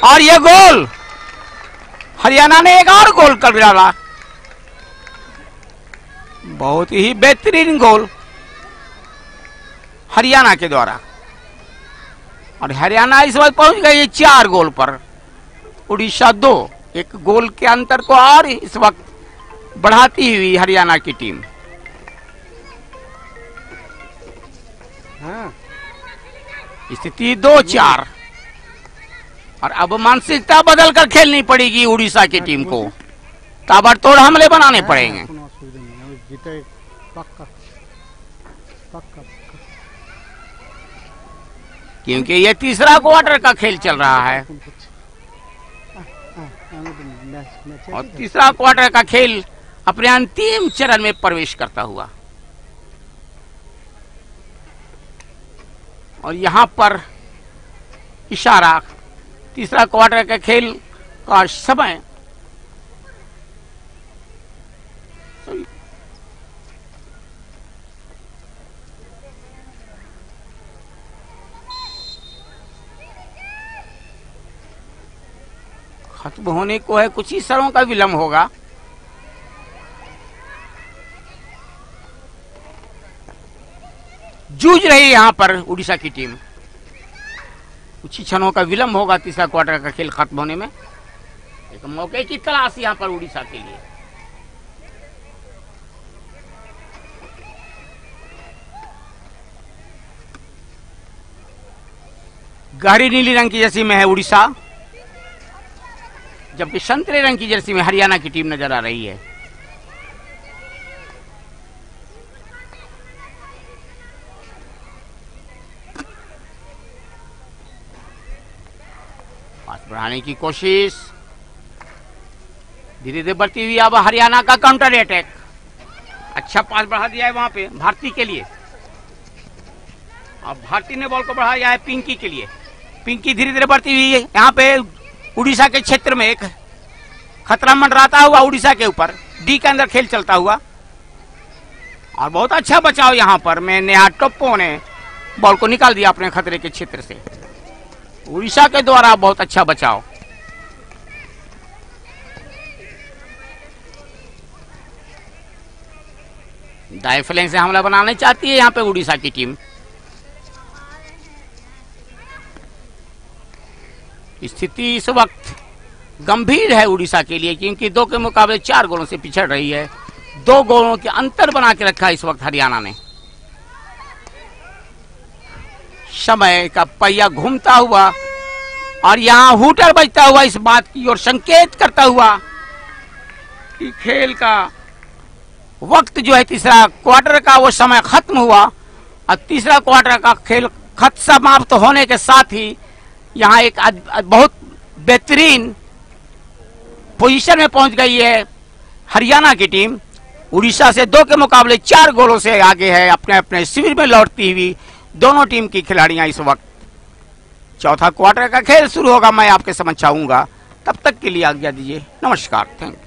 और यह गोल, हरियाणा ने एक और गोल कर डाला। बहुत ही बेहतरीन गोल हरियाणा के द्वारा, और हरियाणा इस वक्त पहुंच गई 4 गोल पर, उड़ीसा 2। एक गोल के अंतर को और इस वक्त बढ़ाती हुई हरियाणा की टीम। स्थिति 2-4, और अब मानसिकता बदलकर खेलनी पड़ेगी उड़ीसा की टीम को। ताबड़तोड़ हमले बनाने पड़ेंगे। क्योंकि ये तीसरा क्वार्टर का खेल चल रहा है और तीसरा क्वार्टर का खेल अपने अंतिम चरण में प्रवेश करता हुआ, और यहां पर इशारा तीसरा क्वार्टर के खेल का समय खत्म होने को है। कुछ ही क्षणों का विलंब होगा। जूझ रही है यहां पर उड़ीसा की टीम। कुछ ही क्षणों का विलंब होगा तीसरा क्वार्टर का खेल खत्म होने में। एक मौके की तलाश यहां पर उड़ीसा के लिए। गहरी नीली रंग की जर्सी में है उड़ीसा, जबकि संतरे रंग की जर्सी में हरियाणा की टीम नजर आ रही है। पास बढ़ाने की कोशिश धीरे धीरे बढ़ती हुई। अब हरियाणा का काउंटर अटैक, अच्छा पास बढ़ा दिया है वहां पे भारती के लिए। अब भारती ने बॉल को बढ़ाया है पिंकी के लिए। पिंकी धीरे धीरे बढ़ती हुई है। यहाँ पे उड़ीसा के क्षेत्र में एक खतरा मंडराता हुआ उड़ीसा के ऊपर, डी के अंदर खेल चलता हुआ, और बहुत अच्छा बचाव यहाँ पर में नेहा टोप्पो ने बॉल को निकाल दिया अपने खतरे के क्षेत्र से। उड़ीसा के द्वारा बहुत अच्छा बचाव। दाएं फ्लैंक से हमला बनाना चाहती है यहाँ पे उड़ीसा की टीम। स्थिति इस वक्त गंभीर है उड़ीसा के लिए, क्योंकि 2 के मुकाबले 4 गोलों से पिछड़ रही है। 2 गोलों के अंतर बना के रखा है इस वक्त हरियाणा ने। समय का पहिया घूमता हुआ और यहां हूटर बजता हुआ इस बात की ओर संकेत करता हुआ कि खेल का वक्त जो है तीसरा क्वार्टर का वो समय खत्म हुआ, और तीसरा क्वार्टर का खेल समाप्त होने के साथ ही यहाँ एक बहुत बेहतरीन पोजीशन में पहुंच गई है हरियाणा की टीम। उड़ीसा से 2 के मुकाबले 4 गोलों से आगे है। अपने अपने शिविर में लौटती हुई दोनों टीम की खिलाड़ियां इस वक्त। चौथा क्वार्टर का खेल शुरू होगा, मैं आपके समक्ष आऊंगा। तब तक के लिए आज्ञा दीजिए। नमस्कार, थैंक यू।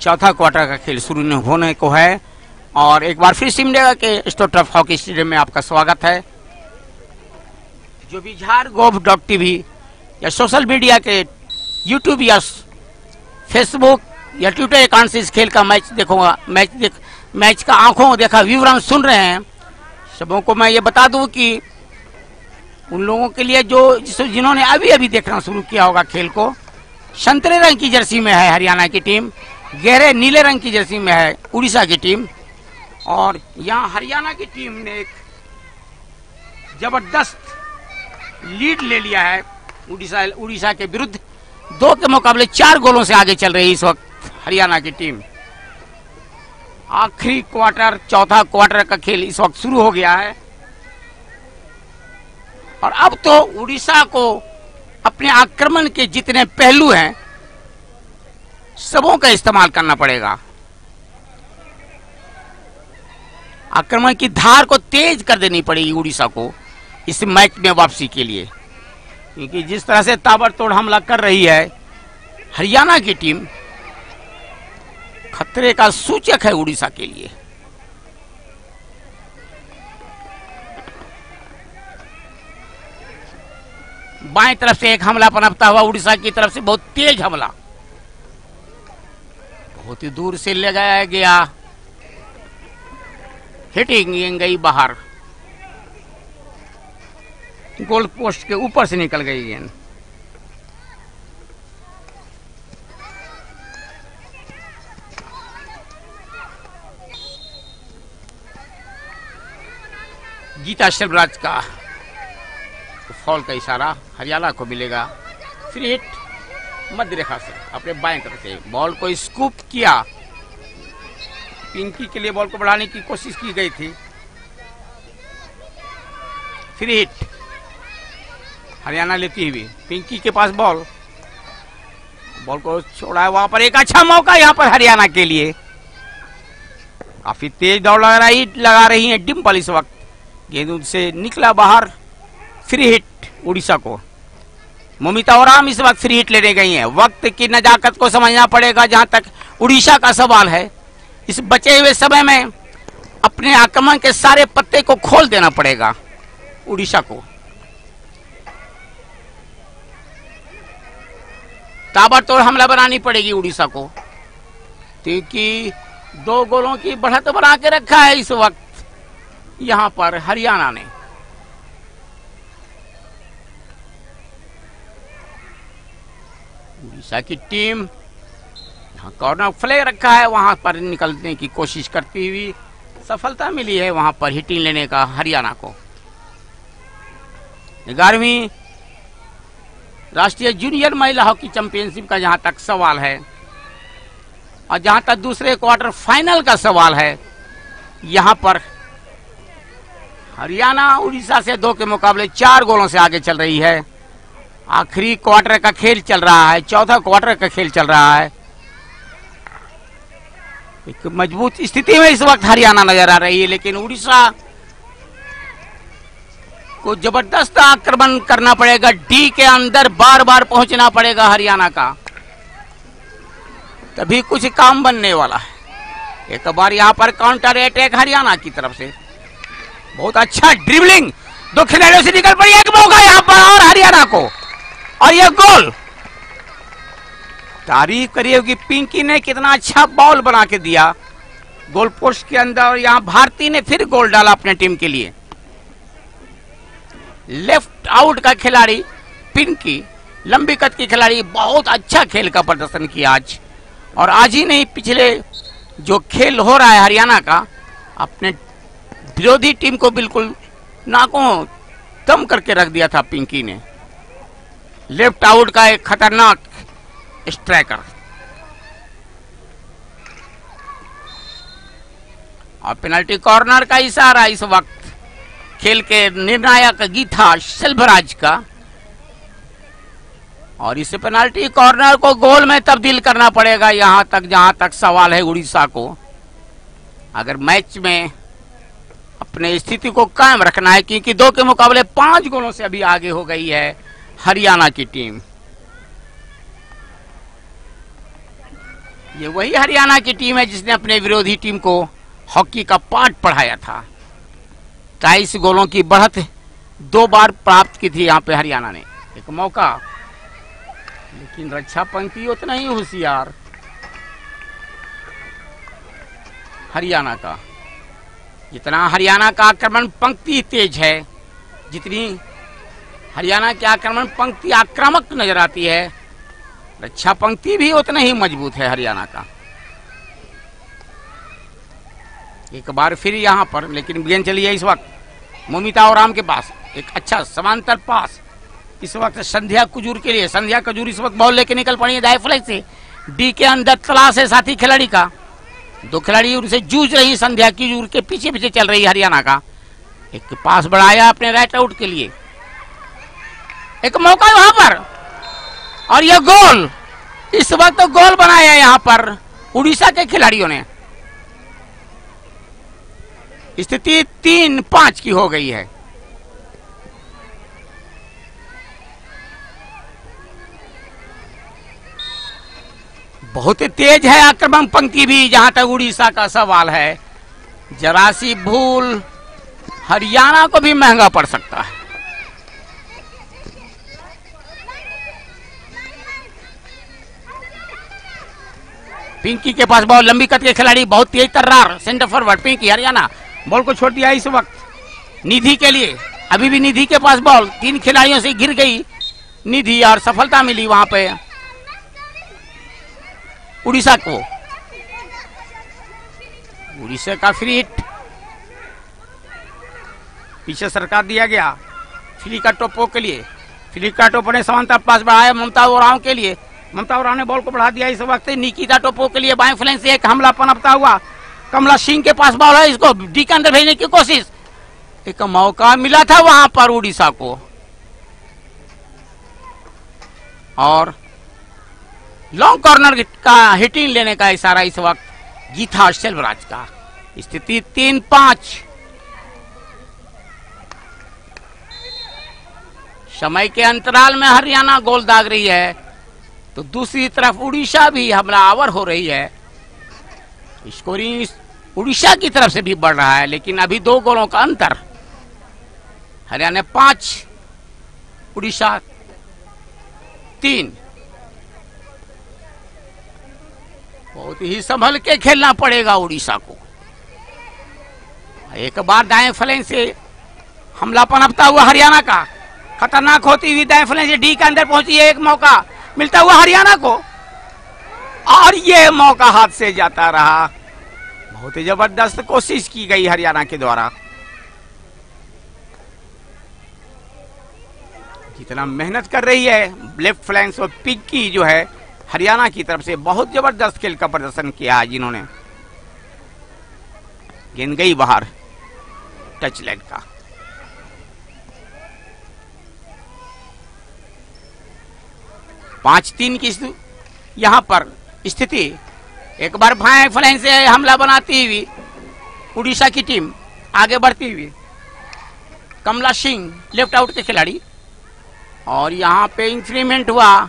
चौथा क्वार्टर का खेल शुरू होने को है और एक बार फिर सिमडेगा के स्टोट्रफ हॉकी स्टेडियम में आपका स्वागत है। जो भी झारगोव.tv या सोशल मीडिया के यूट्यूब या फेसबुक या ट्विटर अकाउंट से इस खेल का मैच का आंखों देखा विवरण सुन रहे हैं, सबों को मैं ये बता दूं कि उन लोगों के लिए जिन्होंने अभी अभी देखना शुरू किया होगा खेल को, संतरे रंग की जर्सी में है हरियाणा की टीम, गहरे नीले रंग की जर्सी में है उड़ीसा की टीम। और यहाँ हरियाणा की टीम ने एक जबरदस्त लीड ले लिया है उड़ीसा के विरुद्ध। 2 के मुकाबले 4 गोलों से आगे चल रही है इस वक्त हरियाणा की टीम। आखिरी क्वार्टर, चौथा क्वार्टर का खेल इस वक्त शुरू हो गया है और अब तो उड़ीसा को अपने आक्रमण के जितने पहलू हैं सबों का इस्तेमाल करना पड़ेगा। आक्रमण की धार को तेज कर देनी पड़ेगी उड़ीसा को इस मैच में वापसी के लिए, क्योंकि जिस तरह से ताबड़तोड़ हमला कर रही है हरियाणा की टीम, खतरे का सूचक है उड़ीसा के लिए। बाएं तरफ से एक हमला पनपता हुआ उड़ीसा की तरफ से, बहुत तेज हमला, बहुत ही दूर से लगाया गया, हिटिंग गई बाहर, गोल पोस्ट के ऊपर से निकल गई गेंद। गीता शिवराज का फॉल का इशारा हरियाणा को मिलेगा। फ्री हिट मध्य रेखा से अपने बाएं तरफ से बॉल को स्कूप किया, पिंकी के लिए बॉल को बढ़ाने की कोशिश की गई थी। फ्री हिट हरियाणा लेती हुई, पिंकी के पास बॉल को छोड़ा है, वहां पर एक अच्छा मौका यहाँ पर हरियाणा के लिए। काफी तेज दौड़ लगा रही है डिम्पल इस वक्त, गेंद से निकला बाहर। फ्री हिट उड़ीसा को। मोमिता ओराम इस वक्त फ्री हिट लेने गई हैं। वक्त की नजाकत को समझना पड़ेगा जहां तक उड़ीसा का सवाल है। इस बचे हुए समय में अपने आक्रमण के सारे पत्ते को खोल देना पड़ेगा उड़ीसा को। ताबड़तोड़ हमला बनानी पड़ेगी उड़ीसा को, क्योंकि 2 गोलों की बढ़त बना के रखा है इस वक्त यहां पर हरियाणा ने। उड़ीसा की टीम कॉर्नर फ्लैग रखा है, वहां पर निकलने की कोशिश करती हुई सफलता मिली है वहां पर हिटिंग लेने का हरियाणा को। 11वीं राष्ट्रीय जूनियर महिला हॉकी चैंपियनशिप का जहां तक सवाल है और जहां तक दूसरे क्वार्टर फाइनल का सवाल है, यहां पर हरियाणा उड़ीसा से 2 के मुकाबले 4 गोलों से आगे चल रही है। आखिरी क्वार्टर का खेल चल रहा है, चौथा क्वार्टर का खेल चल रहा है। एक मजबूत स्थिति में इस वक्त हरियाणा नजर आ रही है, लेकिन उड़ीसा को जबरदस्त आक्रमण करना पड़ेगा। डी के अंदर बार बार पहुंचना पड़ेगा हरियाणा का, तभी कुछ काम बनने वाला है। एक बार यहां पर काउंटर अटैक हरियाणा की तरफ से, बहुत अच्छा ड्रिबलिंग, 2 खिलाड़ियों से निकल पड़ी, एक मौका यहां पर और हरियाणा को, और यह गोल। तारीफ करिए कि पिंकी ने कितना अच्छा बॉल बना के दिया गोल पोस्ट के अंदर, और यहां भारती ने फिर गोल डाला अपने टीम के लिए। लेफ्ट आउट का खिलाड़ी पिंकी, लंबी कद की खिलाड़ी, बहुत अच्छा खेल का प्रदर्शन किया आज, और आज ही नहीं पिछले जो खेल हो रहा है हरियाणा का, अपने विरोधी टीम को बिल्कुल नाकों कम करके रख दिया था पिंकी ने। लेफ्ट आउट का एक खतरनाक स्ट्राइकर, और पेनल्टी कॉर्नर का इशारा इस वक्त खेल के निर्णायक गीता सेल्वराज का, और इस पेनल्टी कॉर्नर को गोल में तब्दील करना पड़ेगा यहां तक जहां तक सवाल है उड़ीसा को। अगर मैच में अपने स्थिति को कायम रखना है, क्योंकि 2 के मुकाबले 5 गोलों से अभी आगे हो गई है हरियाणा की टीम। ये वही हरियाणा की टीम है जिसने अपने विरोधी टीम को हॉकी का पाठ पढ़ाया था। 23 गोलों की बढ़त 2 बार प्राप्त की थी यहाँ पे हरियाणा ने। एक मौका, लेकिन रक्षा पंक्ति उतना ही होशियार हरियाणा का। जितना हरियाणा का आक्रमण पंक्ति तेज है, जितनी हरियाणा की आक्रमण पंक्ति आक्रामक नजर आती है, रक्षा पंक्ति भी उतना ही मजबूत है हरियाणा का। एक बार फिर यहां पर, लेकिन गेंद चली है इस वक्त मोमिता ओराम के पास। एक अच्छा समांतर पास इस वक्त संध्या कुजूर के लिए। संध्या कुजूर इस वक्त बॉल लेके निकल पड़ी है दाएं फ्लैग से। डी के अंदर तलाश है साथी खिलाड़ी का। 2 खिलाड़ी उनसे जूझ रही। संध्या कुजूर के पीछे पीछे चल रही हरियाणा का। एक पास बढ़ाया अपने राइट आउट के लिए। एक मौका वहां पर, और यह गोल। इस वक्त तो गोल बनाया यहां पर उड़ीसा के खिलाड़ियों ने। स्थिति 3-5 की हो गई है। बहुत तेज है आक्रमण पंक्ति भी जहां तक उड़ीसा का सवाल है। जरा सी भूल हरियाणा को भी महंगा पड़ सकता है। पिंकी के पास बॉल, लंबी कद के खिलाड़ी, बहुत तेज तर्रार centre forward Pinki Haryana. Ball को छोड़ दिया इस वक्त निधि के लिए। अभी भी निधि के पास बॉल, 3 खिलाड़ियों से गिर गई निधि और सफलता मिली वहां पे उड़ीसा को। उड़ीसा का फ्री हिट पीछे सरकार दिया गया फिलिका टोपो के लिए। फिलिका टोपो ने समांतर पास बढ़ाया ममता ओराव के लिए। ममता ओराव ने बॉल को बढ़ा दिया इस वक्त निकिता टोपो के लिए। बाएं फ्लैंक से एक हमला पनपता हुआ कमला सिंह के पास बॉल है, इसको डी के अंदर भेजने की कोशिश। एक मौका मिला था वहां पर उड़ीसा को, और लॉन्ग कॉर्नर का हिटिंग लेने का इशारा इस वक्त गीता सेल्वराज का। स्थिति 3-5। समय के अंतराल में हरियाणा गोल दाग रही है, तो दूसरी तरफ उड़ीसा भी हमलावर हो रही है। स्कोरिंग उड़ीसा की तरफ से भी बढ़ रहा है, लेकिन अभी 2 गोलों का अंतर। हरियाणा 5, उड़ीसा 3। बहुत ही संभल के खेलना पड़ेगा उड़ीसा को। एक बार दाएं फ्लैंक से हमला पनपता हुआ हरियाणा का, खतरनाक होती हुई दाएं फ्लैंक से डी के अंदर पहुंची है। एक मौका मिलता हुआ हरियाणा को, और ये मौका हाथ से जाता रहा। बहुत ही जबरदस्त कोशिश की गई हरियाणा के द्वारा। जितना मेहनत कर रही है लेफ्ट फ्लैंक और पिंकी जो है हरियाणा की तरफ से, बहुत जबरदस्त खेल का प्रदर्शन किया है जिन्होंने। गेंद गई बाहर, टच लाइन का। पांच 3 की यहां पर स्थिति। एक बार बाएं फ्लैंक से हमला बनाती हुई उड़ीसा की टीम आगे बढ़ती हुई। कमला सिंह लेफ्ट आउट के खिलाड़ी, और यहां पे इंक्रीमेंट हुआ।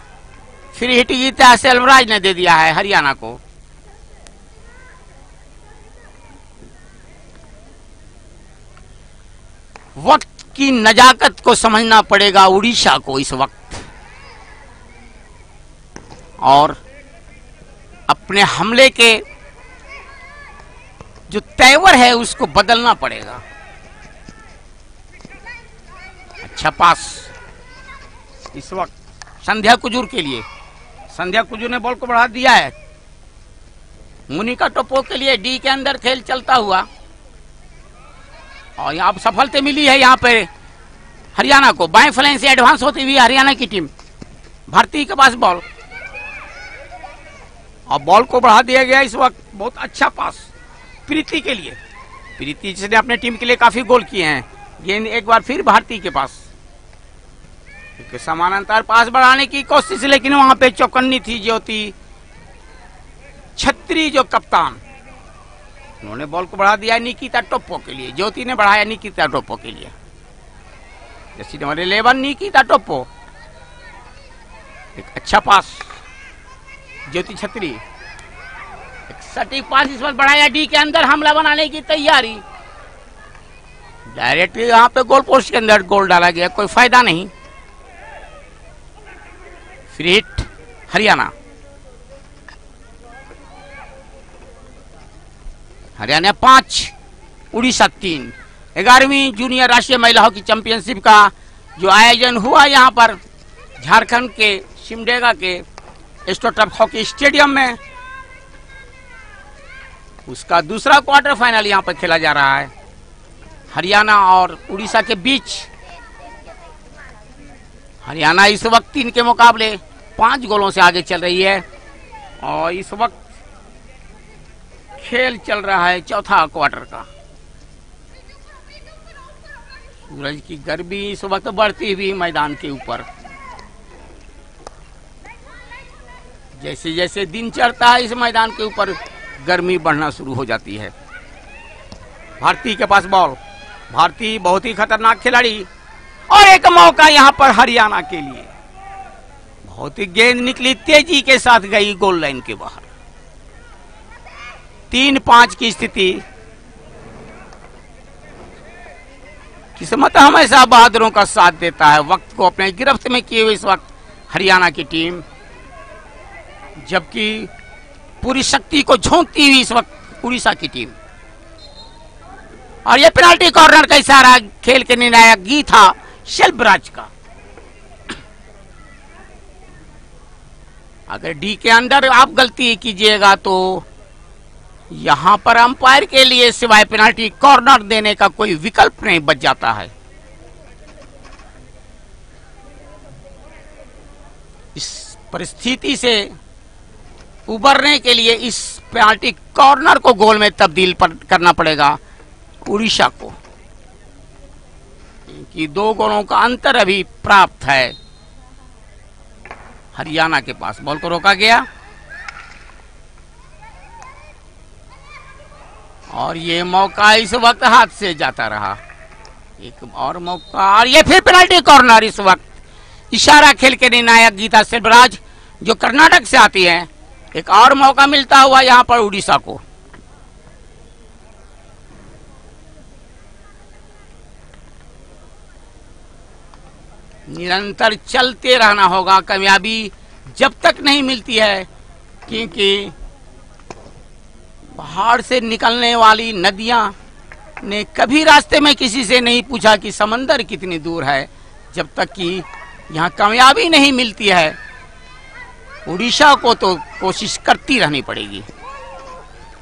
फ्री हिट गीता सेल्वराज ने दे दिया है हरियाणा को। वक्त की नजाकत को समझना पड़ेगा उड़ीसा को इस वक्त, और अपने हमले के जो तेवर है उसको बदलना पड़ेगा। अच्छा पास इस वक्त संध्या कुजूर के लिए। संध्या कुजूर ने बॉल को बढ़ा दिया है मुनिका टोपो के लिए। डी के अंदर खेल चलता हुआ, और यहाँ सफलता मिली है यहाँ पे हरियाणा को। बाएं फ्लैंक से एडवांस होती हुई हरियाणा की टीम। भारती के पास बॉल, और बॉल को बढ़ा दिया गया इस वक्त। बहुत अच्छा पास प्रीति के लिए। प्रीति जिसने अपने टीम के लिए काफी गोल किए हैं। गेंद एक बार फिर भारती के पास। समानांतर पास बढ़ाने की कोशिश, लेकिन वहां पे चौकन्नी थी ज्योति छत्री जो कप्तान, उन्होंने बॉल को बढ़ा दिया निकिता टोप्पो के लिए। ज्योति ने बढ़ाया निकिता टोप्पो के लिए। जैसी नंबर 11 निकिता टोप्पो। एक अच्छा पास ज्योति छत्री, सटीक पास इस वक्त बढ़ाया, डी के अंदर हमला बनाने की तैयारी, डायरेक्ट यहाँ पे गोल पोस्ट के अंदर गोल डाला गया, कोई फायदा नहीं। Free hit Haryana. हरियाणा 5, उड़ीसा 3। 11वीं जूनियर राष्ट्रीय महिला हॉकी चैंपियनशिप का जो आयोजन हुआ यहाँ पर झारखंड के सिमडेगा के एस्ट्रोटर्फ हॉकी स्टेडियम में, उसका दूसरा क्वार्टर फाइनल यहाँ पर खेला जा रहा है हरियाणा और उड़ीसा के बीच। हरियाणा इस वक्त 3 के मुकाबले 5 गोलों से आगे चल रही है और इस वक्त खेल चल रहा है चौथा क्वार्टर का। सूरज की गर्मी इस वक्त बढ़ती हुई मैदान के ऊपर, जैसे जैसे दिन चढ़ता है इस मैदान के ऊपर गर्मी बढ़ना शुरू हो जाती है। भारती के पास बॉल, भारती बहुत ही खतरनाक खिलाड़ी और एक मौका यहां पर हरियाणा के लिए। बहुत ही गेंद निकली, तेजी के साथ गई गोल लाइन के बाहर। 3-5 की स्थिति। किस्मत हमेशा बहादुरों का साथ देता है। वक्त को अपने गिरफ्त में किए हुए इस वक्त हरियाणा की टीम, जबकि पूरी शक्ति को झोंकती हुई इस वक्त उड़ीसा की टीम। और यह पेनाल्टी कॉर्नर का इशारा खेल के निर्णायक गीता शेल्बराज का। अगर डी के अंदर आप गलती कीजिएगा तो यहां पर अंपायर के लिए सिवाय पेनाल्टी कॉर्नर देने का कोई विकल्प नहीं बच जाता है। इस परिस्थिति से उबरने के लिए इस पेनाल्टी कॉर्नर को गोल में तब्दील करना पड़ेगा उड़ीसा को, क्योंकि 2 गोलों का अंतर अभी प्राप्त है हरियाणा के पास। बॉल को रोका गया और ये मौका इस वक्त हाथ से जाता रहा। एक और मौका और ये फिर पेनाल्टी कॉर्नर। इस वक्त इशारा खेल के निर्णायक गीता शेल्बराज जो कर्नाटक से आती है, एक और मौका मिलता हुआ यहां पर उड़ीसा को। निरंतर चलते रहना होगा, कामयाबी जब तक नहीं मिलती है, क्योंकि पहाड़ से निकलने वाली नदियां ने कभी रास्ते में किसी से नहीं पूछा कि समंदर कितनी दूर है। जब तक कि यहां कामयाबी नहीं मिलती है, उड़ीसा को तो कोशिश करती रहनी पड़ेगी।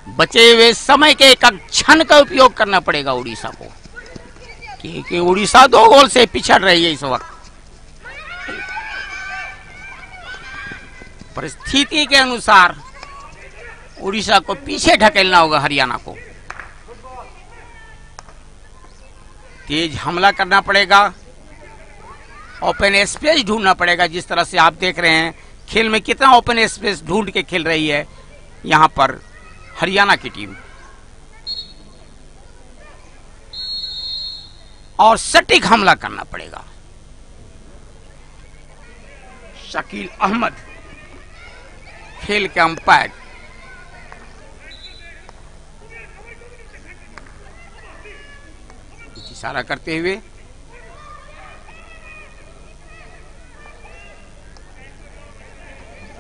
बचे हुए समय के एक क्षण का उपयोग करना पड़ेगा उड़ीसा को, क्योंकि उड़ीसा 2 गोल से पिछड़ रही है इस वक्त। परिस्थिति के अनुसार उड़ीसा को पीछे ढकेलना होगा हरियाणा को। तेज हमला करना पड़ेगा, ओपन स्पेस ढूंढना पड़ेगा। जिस तरह से आप देख रहे हैं खेल में कितना ओपन स्पेस ढूंढ के खेल रही है यहां पर हरियाणा की टीम। और सटीक हमला करना पड़ेगा। शकील अहमद खेल के अंपायर। इशारा करते हुए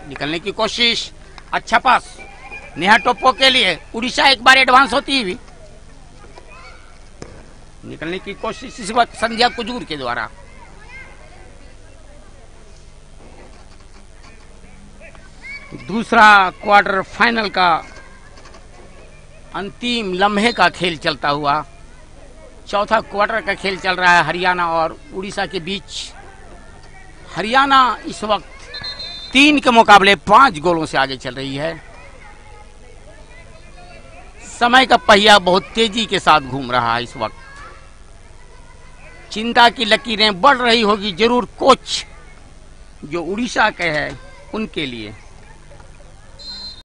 निकलने की कोशिश, अच्छा पास नेहा टोप्पो के लिए। उड़ीसा एक बार एडवांस होती हुई निकलने की कोशिश इस वक्त संध्या कुजूर के द्वारा। दूसरा क्वार्टर फाइनल का अंतिम लम्हे का खेल चलता हुआ, चौथा क्वार्टर का खेल चल रहा है हरियाणा और उड़ीसा के बीच। हरियाणा इस वक्त 3 के मुकाबले 5 गोलों से आगे चल रही है। समय का पहिया बहुत तेजी के साथ घूम रहा है इस वक्त। चिंता की लकीरें बढ़ रही होगी जरूर कोच जो उड़ीसा के हैं उनके लिए।